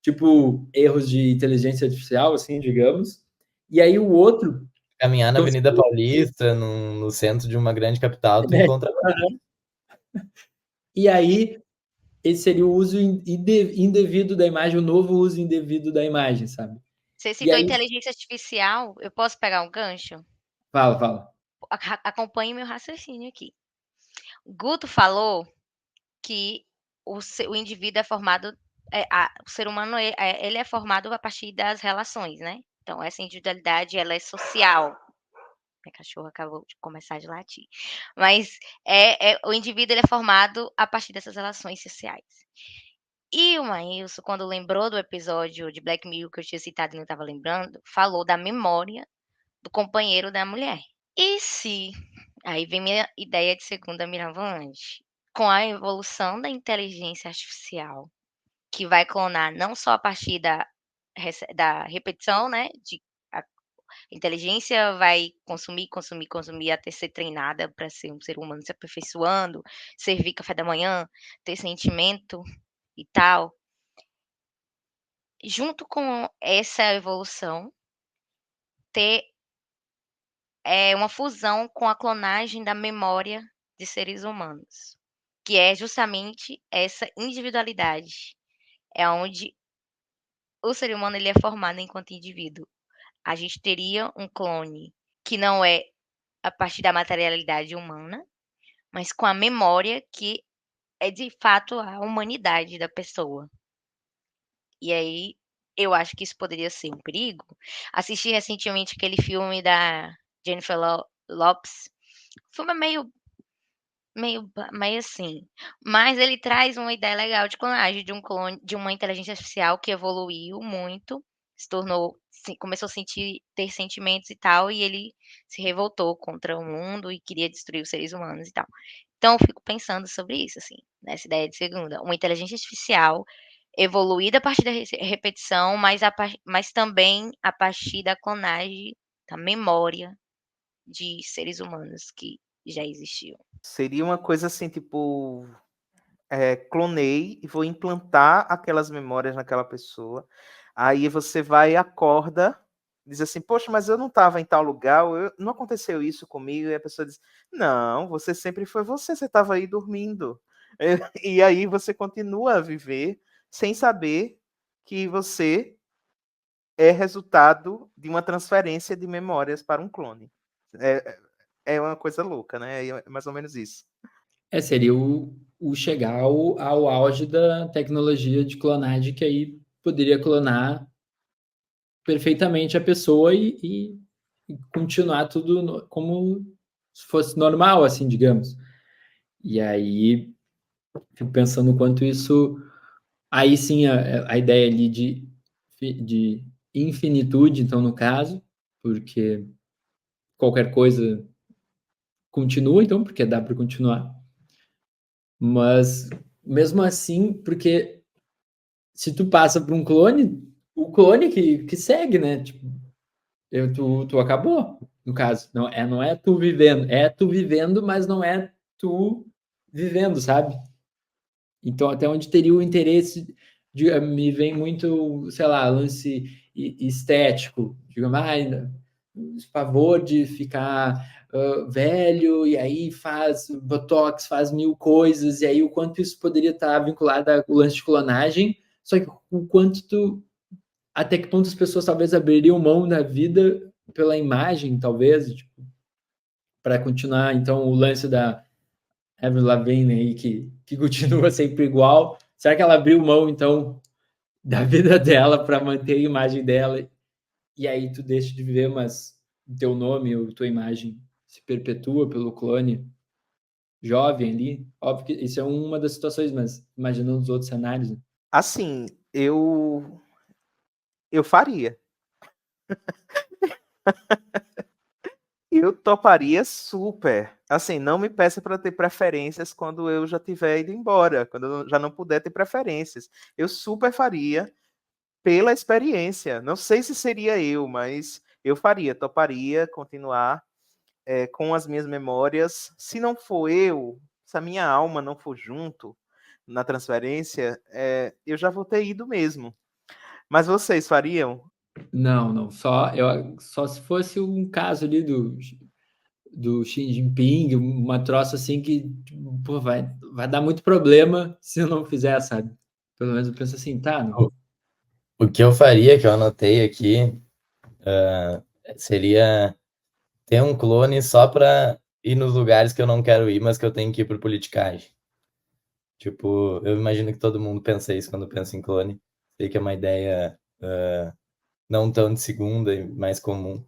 tipo erros de inteligência artificial, assim, digamos. E aí o outro, Caminhar na então, Avenida Paulista, no centro de uma grande capital, tu encontra. e aí esse seria o uso indevido da imagem, o novo uso indevido da imagem, sabe? Você E citou aí, inteligência artificial, eu posso pegar um gancho? fala. Acompanhe meu raciocínio aqui. Guto falou que o indivíduo é formado, o ser humano ele é formado a partir das relações, né? Então essa individualidade ela é social. Minha cachorra acabou de começar de latir. Mas o indivíduo ele é formado a partir dessas relações sociais. E o Maílson, quando lembrou do episódio de Black Mirror que eu tinha citado e não estava lembrando, falou da memória do companheiro da mulher. E se, aí vem minha ideia de segunda mirabolante, com a evolução da inteligência artificial, que vai clonar não só a partir da repetição, né, a inteligência vai consumir até ser treinada para ser um ser humano se aperfeiçoando, servir café da manhã, ter sentimento e tal. Junto com essa evolução, ter uma fusão com a clonagem da memória de seres humanos, que é justamente essa individualidade, é onde o ser humano ele é formado enquanto indivíduo. A gente teria um clone que não é a partir da materialidade humana, mas com a memória que é de fato a humanidade da pessoa. E aí, eu acho que isso poderia ser um perigo. Assisti recentemente aquele filme da Jennifer Lopez. O filme é meio assim, mas ele traz uma ideia legal de clonagem de um clone de uma inteligência artificial que evoluiu muito, se tornou começou a ter sentimentos e tal, e ele se revoltou contra o mundo e queria destruir os seres humanos e tal. Então eu fico pensando sobre isso, assim, nessa ideia de segunda, uma inteligência artificial evoluída a partir da repetição, mas também a partir da clonagem, da memória de seres humanos que já existiam. Seria uma coisa assim, tipo, clonei e vou implantar aquelas memórias naquela pessoa. Aí você vai e acorda, diz assim, poxa, mas eu não estava em tal lugar, não aconteceu isso comigo. E a pessoa diz, não, você sempre foi você estava aí dormindo. E aí você continua a viver sem saber que você é resultado de uma transferência de memórias para um clone. É uma coisa louca, né? É mais ou menos isso. Seria o chegar ao auge da tecnologia de clonagem, que aí poderia clonar perfeitamente a pessoa e continuar tudo como se fosse normal, assim, digamos. E aí, fico pensando o quanto isso... Aí sim, a ideia ali de infinitude, então, no caso, porque qualquer coisa continua, então, porque dá para continuar. Mas, mesmo assim, porque se tu passa para um clone, o clone que segue, né? Tipo, tu acabou, no caso. Não é tu vivendo. É tu vivendo, mas não é tu vivendo, sabe? Então, até onde teria o interesse me vem muito, sei lá, lance estético. Digamos, favor de ficar velho, e aí faz botox, faz mil coisas, e aí o quanto isso poderia estar vinculado ao lance de clonagem, só que o quanto até que ponto as pessoas talvez abririam mão da vida pela imagem, talvez, tipo, para continuar, então, o lance da Avril Lavigne aí, que continua sempre igual. Será que ela abriu mão, então, da vida dela para manter a imagem dela? E aí tu deixa de viver, mas teu nome ou tua imagem se perpetua pelo clone jovem ali? Óbvio que isso é uma das situações, mas imaginando os outros cenários. Né? Assim, eu faria. Eu toparia super. Assim, não me peça para ter preferências quando eu já tiver ido embora, quando eu já não puder ter preferências. Eu super faria pela experiência. Não sei se seria eu, mas eu faria, toparia continuar com as minhas memórias. Se não for eu, se a minha alma não for junto na transferência, eu já vou ter ido mesmo. Mas vocês fariam? Não. Só se fosse um caso ali do Xi Jinping, uma troça assim que tipo, pô, vai dar muito problema se eu não fizer, sabe? Pelo menos eu penso assim, tá, não. O que eu faria, que eu anotei aqui, seria ter um clone só pra ir nos lugares que eu não quero ir, mas que eu tenho que ir por politicagem. Tipo, eu imagino que todo mundo pensa isso quando pensa em clone. Sei que é uma ideia não tão de segunda e mais comum,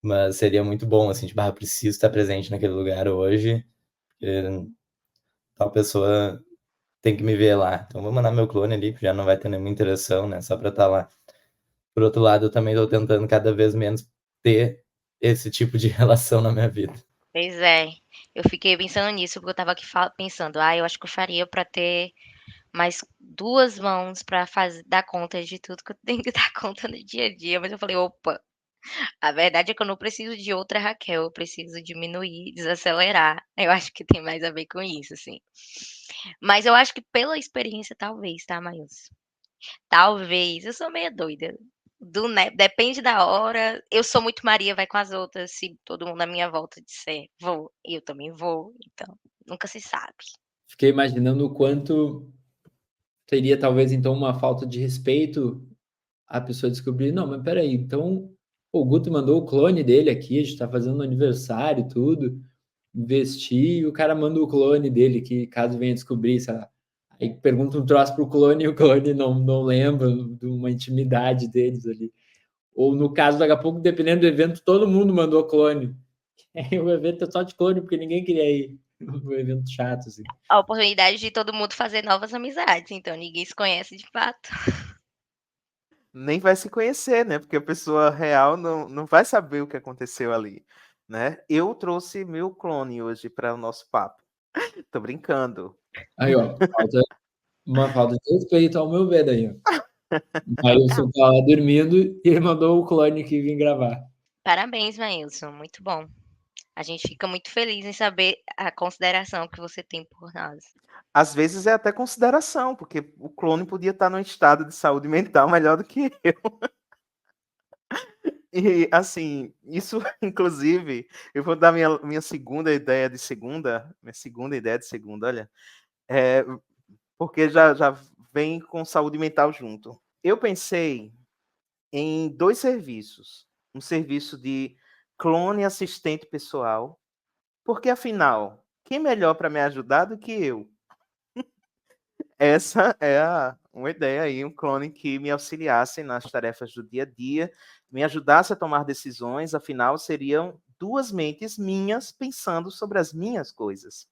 mas seria muito bom, assim, tipo, eu preciso estar presente naquele lugar hoje, porque tal pessoa tem que me ver lá. Então vou mandar meu clone ali, que já não vai ter nenhuma interação, né? Só pra estar lá. Por outro lado, eu também tô tentando cada vez menos ter esse tipo de relação na minha vida. Pois é, eu fiquei pensando nisso, porque eu estava aqui pensando, eu acho que eu faria para ter mais 2 mãos para dar conta de tudo que eu tenho que dar conta no dia a dia, mas eu falei: "Opa, a verdade é que eu não preciso de outra Raquel, eu preciso diminuir, desacelerar". Eu acho que tem mais a ver com isso, assim. Mas eu acho que pela experiência talvez, tá, Maílson? Talvez, eu sou meio doida. Depende da hora. Eu sou muito Maria vai com as outras, se todo mundo à minha volta disser: "Vou", eu também vou, então, nunca se sabe. Fiquei imaginando o quanto teria talvez então uma falta de respeito a pessoa descobrir, não, mas peraí, então o Guto mandou o clone dele aqui, a gente tá fazendo aniversário e tudo, investir e o cara manda o clone dele, que caso venha descobrir, sei lá. Aí pergunta um troço pro clone e o clone não lembra de uma intimidade deles ali. Ou no caso, daqui a pouco, dependendo do evento, todo mundo mandou clone. Aí o evento é só de clone, porque ninguém queria ir. Um evento chato, assim. A oportunidade de todo mundo fazer novas amizades, então ninguém se conhece de fato. Nem vai se conhecer, né? Porque a pessoa real não vai saber o que aconteceu ali, né? Eu trouxe meu clone hoje para o nosso papo. Tô brincando. Aí, ó, uma falta de respeito ao meu ver daí, ó. O Maílson tá lá dormindo e ele mandou o clone que vim gravar. Parabéns, Maílson, muito bom. A gente fica muito feliz em saber a consideração que você tem por nós. Às vezes é até consideração, porque o clone podia estar num estado de saúde mental melhor do que eu. E, assim, isso, inclusive, eu vou dar minha segunda ideia de segunda, olha, porque já vem com saúde mental junto. Eu pensei em 2 serviços. Um serviço de clone assistente pessoal, porque afinal, quem melhor para me ajudar do que eu? Essa é uma ideia aí, um clone que me auxiliasse nas tarefas do dia a dia, me ajudasse a tomar decisões, afinal seriam 2 mentes minhas pensando sobre as minhas coisas.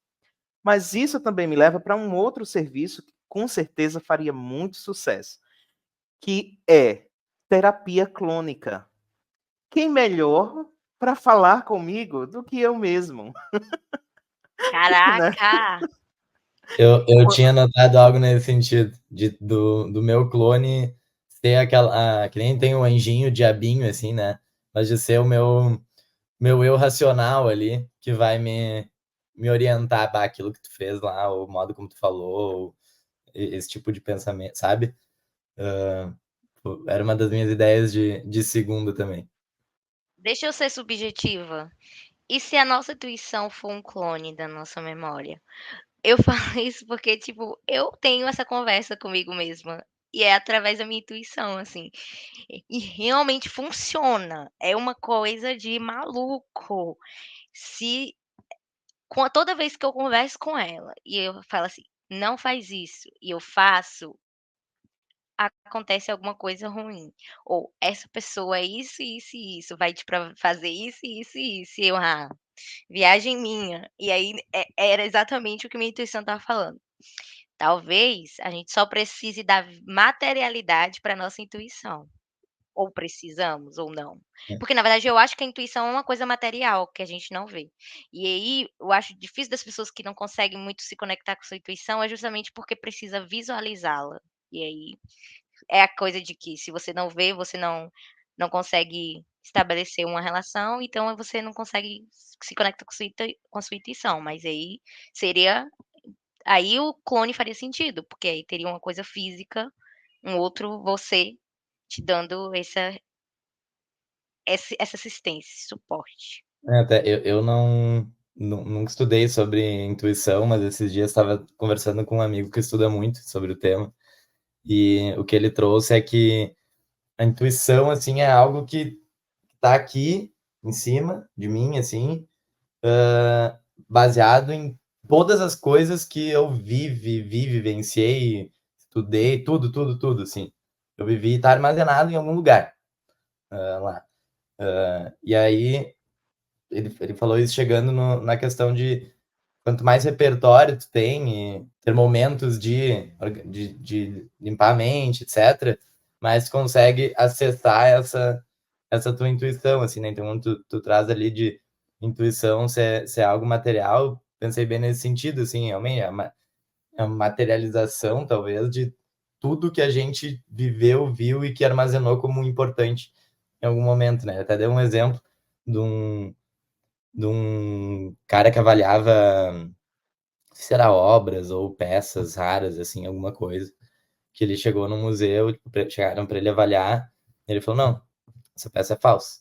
Mas isso também me leva para um outro serviço que com certeza faria muito sucesso, que é terapia clônica. Quem melhor para falar comigo do que eu mesmo, né? Caraca! Eu tinha notado algo nesse sentido, do meu clone ser aquela. Que nem tem o anjinho, o diabinho, assim, né? Mas de ser o meu eu racional ali, que vai me orientar para aquilo que tu fez lá, o modo como tu falou, esse tipo de pensamento, sabe? Era uma das minhas ideias de segunda também. Deixa eu ser subjetiva. E se a nossa intuição for um clone da nossa memória? Eu falo isso porque, tipo, eu tenho essa conversa comigo mesma. E é através da minha intuição, assim. E realmente funciona. É uma coisa de maluco. Se toda vez que eu converso com ela e eu falo assim, não faz isso, e eu faço, acontece alguma coisa ruim. Ou essa pessoa é isso, isso e isso, vai te pra fazer isso, isso e isso. E eu, viagem minha. E aí era exatamente o que minha intuição estava falando. Talvez a gente só precise da materialidade para nossa intuição. Ou precisamos ou não. Porque na verdade eu acho que a intuição é uma coisa material que a gente não vê. E aí eu acho difícil das pessoas que não conseguem muito se conectar com sua intuição é justamente porque precisa visualizá-la. E aí é a coisa de que se você não vê, você não consegue estabelecer uma relação, então você não consegue se conectar com a sua intuição, mas seria aí o clone faria sentido, porque aí teria uma coisa física, um outro você te dando essa assistência, esse suporte. Até eu nunca estudei sobre intuição, mas esses dias estava conversando com um amigo que estuda muito sobre o tema, e o que ele trouxe é que a intuição, assim, é algo que tá aqui em cima de mim, assim, baseado em todas as coisas que eu vivenciei, estudei, tudo, assim. Eu vivi e tá armazenado em algum lugar lá. E aí, ele falou isso chegando na questão de quanto mais repertório tu tem e ter momentos de limpar a mente, etc., mais tu consegue acessar essa tua intuição, assim, né? Então, quando tu traz ali de intuição ser algo material, pensei bem nesse sentido, assim, realmente, é uma materialização, talvez, de tudo que a gente viveu, viu e que armazenou como importante em algum momento, né? Eu até dei um exemplo de um cara que avaliava, não sei se era obras ou peças raras, assim, alguma coisa, que ele chegou no museu, tipo, chegaram para ele avaliar, e ele falou, não, essa peça é falsa.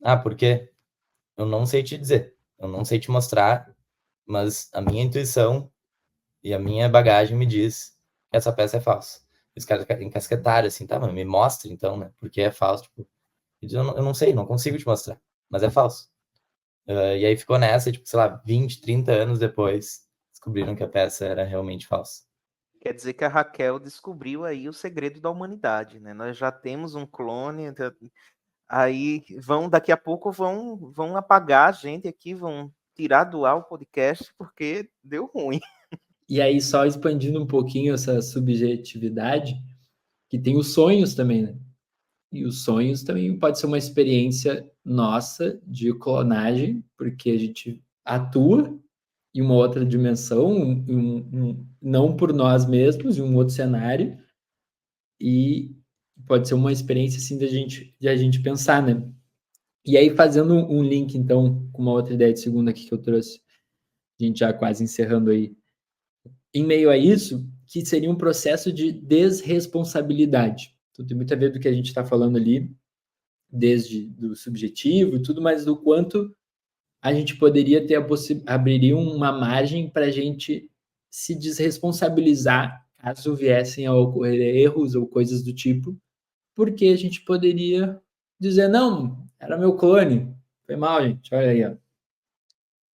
Ah, por quê? Eu não sei te dizer, eu não sei te mostrar, mas a minha intuição e a minha bagagem me diz que essa peça é falsa. Os caras encasquetaram, assim, tá, mas me mostra então, né, porque é falso, tipo, eu não sei, não consigo te mostrar, mas é falso. E aí ficou nessa, tipo, sei lá, 20, 30 anos depois, descobriram que a peça era realmente falsa. Quer dizer que a Raquel descobriu aí o segredo da humanidade, né? Nós já temos um clone, aí daqui a pouco vão apagar a gente aqui, vão tirar do ar o podcast porque deu ruim. E aí, só expandindo um pouquinho essa subjetividade, que tem os sonhos também, né? E os sonhos também pode ser uma experiência nossa de clonagem, porque a gente atua em uma outra dimensão, não por nós mesmos, em um outro cenário, e pode ser uma experiência assim de a gente pensar, né? E aí, fazendo um link, então, com uma outra ideia de segunda aqui que eu trouxe, a gente já quase encerrando aí, em meio a isso, que seria um processo de desresponsabilidade. Então, tem muito a ver do que a gente está falando ali, desde do subjetivo e tudo, mas do quanto a gente poderia ter abriria uma margem para a gente se desresponsabilizar caso viessem a ocorrer erros ou coisas do tipo, porque a gente poderia dizer, não, era meu clone, foi mal, gente, olha aí, ó.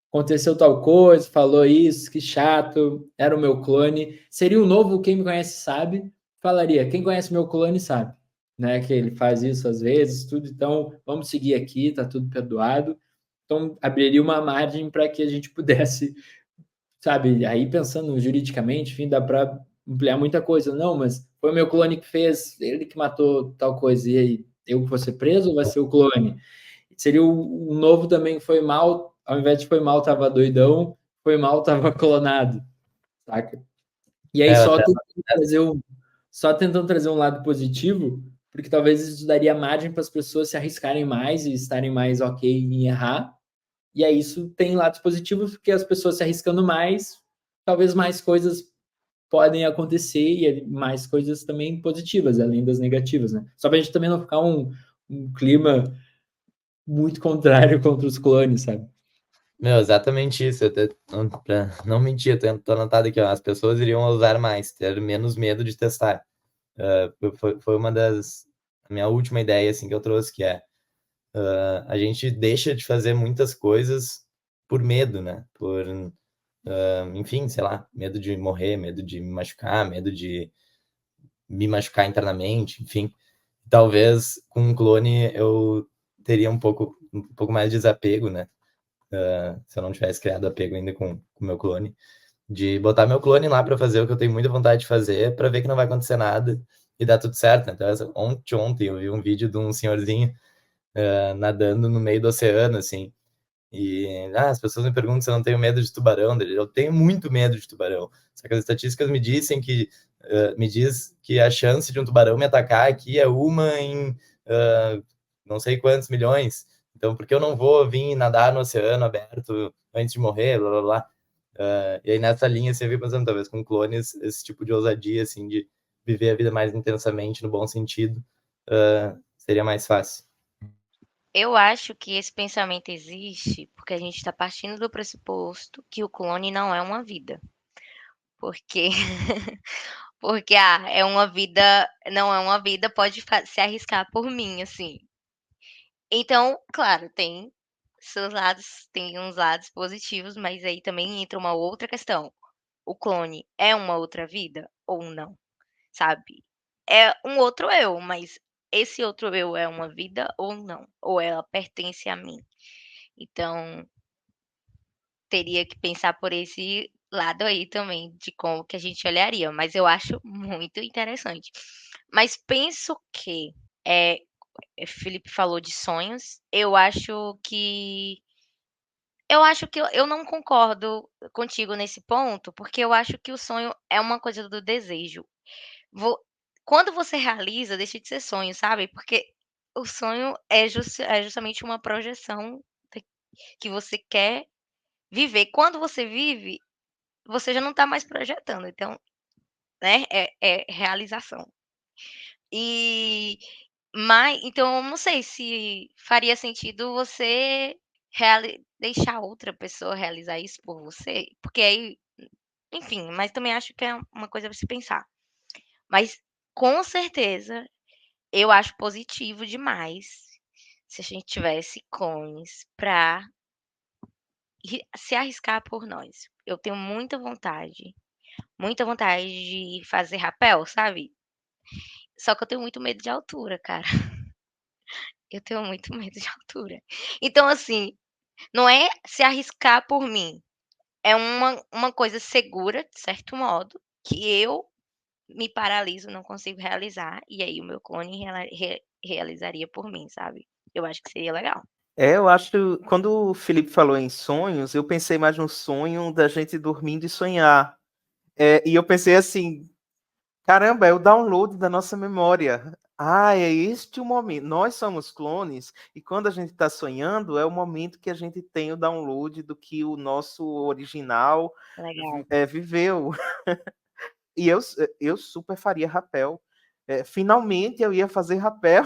Aconteceu tal coisa, falou isso, que chato, era o meu clone. Seria o novo Quem Me Conhece Sabe, falaria, quem conhece meu clone sabe, né, que ele faz isso às vezes, tudo, então vamos seguir aqui, tá tudo perdoado. Então, abriria uma margem para que a gente pudesse, sabe, aí pensando juridicamente, enfim, dá para ampliar muita coisa. Não, mas foi o meu clone que fez, ele que matou tal coisa, e aí, eu vou ser preso ou vai ser o clone? Seria o novo também que foi mal, ao invés de foi mal, tava doidão, foi mal, tava clonado, saca? E aí, Eu até... só tentando trazer um lado positivo, porque talvez isso daria margem para as pessoas se arriscarem mais e estarem mais ok em errar. E aí isso tem lados positivos, porque as pessoas se arriscando mais, talvez mais coisas podem acontecer e mais coisas também positivas, além das negativas, né? Só para a gente também não ficar um clima muito contrário contra os clones, sabe? Meu, exatamente isso. Pra não mentir, tô anotado aqui, ó, as pessoas iriam usar mais, ter menos medo de testar. Foi uma das... A minha última ideia, assim, que eu trouxe, que é a gente deixa de fazer muitas coisas por medo, né? Enfim, sei lá, medo de morrer, medo de me machucar, medo de me machucar internamente, enfim. Talvez com um clone eu teria um pouco mais de desapego, né? Se eu não tivesse criado apego ainda com o meu clone, de botar meu clone lá para fazer o que eu tenho muita vontade de fazer, para ver que não vai acontecer nada e dar tudo certo. Então, ontem eu vi um vídeo de um senhorzinho nadando no meio do oceano, assim, e as pessoas me perguntam se eu não tenho medo de tubarão. Eu tenho muito medo de tubarão. Só que as estatísticas me dizem que me diz que a chance de um tubarão me atacar aqui é uma em não sei quantos milhões. Então, por que eu não vou vir nadar no oceano aberto antes de morrer? Blá, blá, blá. E aí, nessa linha, você viu pensando, talvez com clones, esse tipo de ousadia, assim, de viver a vida mais intensamente, no bom sentido, seria mais fácil. Eu acho que esse pensamento existe porque a gente está partindo do pressuposto que o clone não é uma vida. Porque, porque é uma vida, não é uma vida, pode se arriscar por mim, assim. Então, claro, tem seus lados, tem uns lados positivos, mas aí também entra uma outra questão. O clone é uma outra vida ou não, sabe? É um outro eu, mas esse outro eu é uma vida ou não? Ou ela pertence a mim? Então, teria que pensar por esse lado aí também, de como que a gente olharia, mas eu acho muito interessante. Mas penso que, eh, Felipe falou de sonhos, eu acho que eu não concordo contigo nesse ponto, porque eu acho que o sonho é uma coisa do desejo. Vo Quando você realiza, deixa de ser sonho, sabe, porque o sonho é justamente uma projeção da que você quer viver. Quando você vive, você já não está mais projetando, então, né, é realização. E então eu não sei se faria sentido você deixar outra pessoa realizar isso por você, porque aí, enfim, mas também acho que é uma coisa para se pensar. Mas com certeza eu acho positivo demais se a gente tivesse clones para se arriscar por nós. Eu tenho muita vontade de fazer rapel, sabe? Só que eu tenho muito medo de altura, cara. Eu tenho muito medo de altura. Então, assim, não é se arriscar por mim, é uma coisa segura, de certo modo, que eu me paraliso, não consigo realizar, e aí o meu clone realizaria por mim, sabe. Eu acho que seria legal. Eu acho quando o Felipe falou em sonhos, eu pensei mais no sonho da gente dormindo e sonhar. E eu pensei assim: "Caramba, é o download da nossa memória. Ah, é este o momento. Nós somos clones e quando a gente está sonhando, é o momento que a gente tem o download do que o nosso original Legal. viveu". E eu super faria rapel. Finalmente eu ia fazer rapel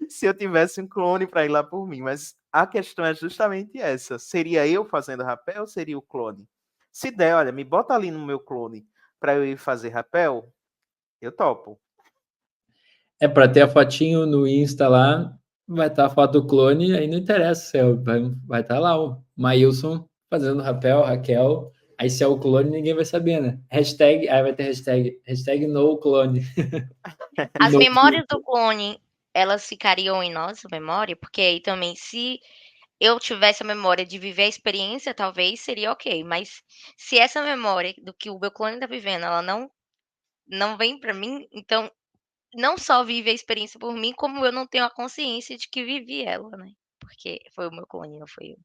se eu tivesse um clone para ir lá por mim, mas a questão é justamente essa: seria eu fazendo rapel ou seria o clone? Se der, olha, me bota ali no meu clone para eu ir fazer rapel, eu topo. Para ter a fotinho no Insta lá, vai estar a foto do clone, aí não interessa, vai estar lá o Maílson fazendo rapel, Raquel, aí se é o clone ninguém vai saber, né? Hashtag, aí vai ter hashtag no clone. As No memórias do clone, elas ficariam em nossa memória? Porque aí também, se eu tivesse a memória de viver a experiência, talvez seria ok, mas se essa memória do que o meu clone tá vivendo, ela não vem pra mim, então não só vive a experiência por mim, como eu não tenho a consciência de que vivi ela, né, porque foi o meu clone, não foi eu.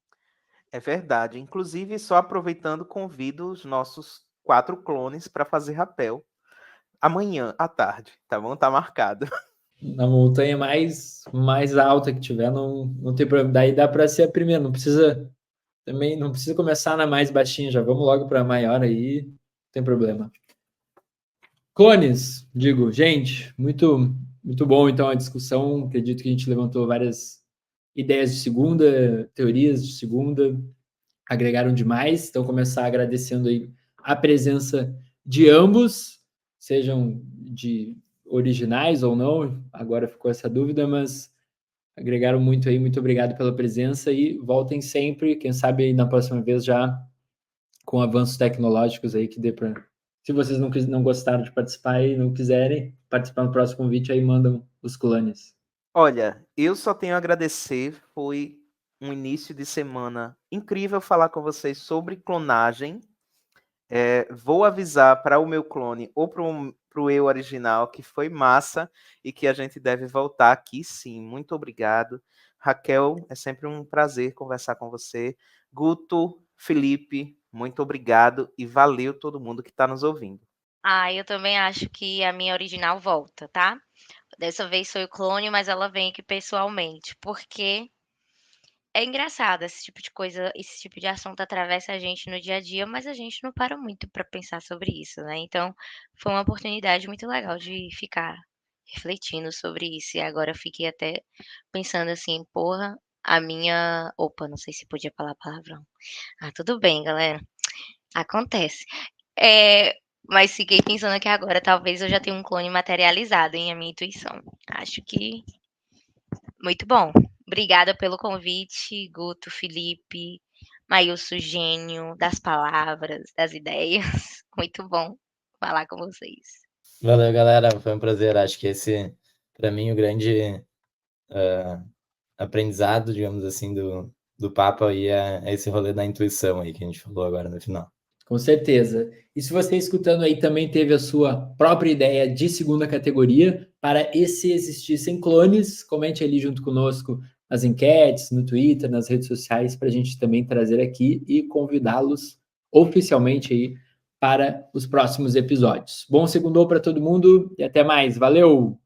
É verdade. Inclusive, só aproveitando, convido os nossos 4 clones para fazer rapel amanhã à tarde, tá bom? Tá marcado. Na montanha mais alta que tiver, não tem problema. Daí dá para ser a primeira, não precisa começar na mais baixinha, já vamos logo para a maior aí, não tem problema. Clones, digo, gente, muito bom então a discussão. Acredito que a gente levantou várias ideias de segunda, teorias de segunda, agregaram demais. Então, começar agradecendo aí a presença de ambos, sejam de originais ou não, agora ficou essa dúvida, mas agregaram muito aí. Muito obrigado pela presença e voltem sempre. Quem sabe aí na próxima vez já com avanços tecnológicos aí que dê para. Se vocês não gostaram de participar e não quiserem participar no próximo convite, aí mandam os clones. Olha, eu só tenho a agradecer, foi um início de semana incrível falar com vocês sobre clonagem. Vou avisar para o meu clone ou para o eu original que foi massa e que a gente deve voltar aqui sim. Muito obrigado. Raquel, é sempre um prazer conversar com você. Guto, Felipe, muito obrigado e valeu todo mundo que está nos ouvindo. Ah, eu também acho que a minha original volta, tá. Dessa vez foi o clone, mas ela vem aqui pessoalmente, porque é engraçado esse tipo de coisa, esse tipo de assunto atravessa a gente no dia a dia, mas a gente não para muito para pensar sobre isso, né. Então, foi uma oportunidade muito legal de ficar refletindo sobre isso, e agora eu fiquei até pensando assim: "Porra, a minha", opa, não sei se podia falar palavrão. Ah, tudo bem galera, acontece. Mas fiquei pensando aqui agora, talvez eu já tenha um clone materializado, em a minha intuição. Acho que muito bom. Obrigada pelo convite, Guto, Felipe, Maílson, gênio das palavras, das ideias. Muito bom falar com vocês. Valeu, galera. Foi um prazer. Acho que esse, para mim, o grande aprendizado, digamos assim, do papo aí é esse rolê da intuição aí que a gente falou agora no final. Com certeza. E se você escutando aí também teve a sua própria ideia de segunda categoria para e se existissem clones, comente ali junto conosco nas enquetes, no Twitter, nas redes sociais, para a gente também trazer aqui e convidá-los oficialmente aí para os próximos episódios. Bom segundou para todo mundo e até mais. Valeu!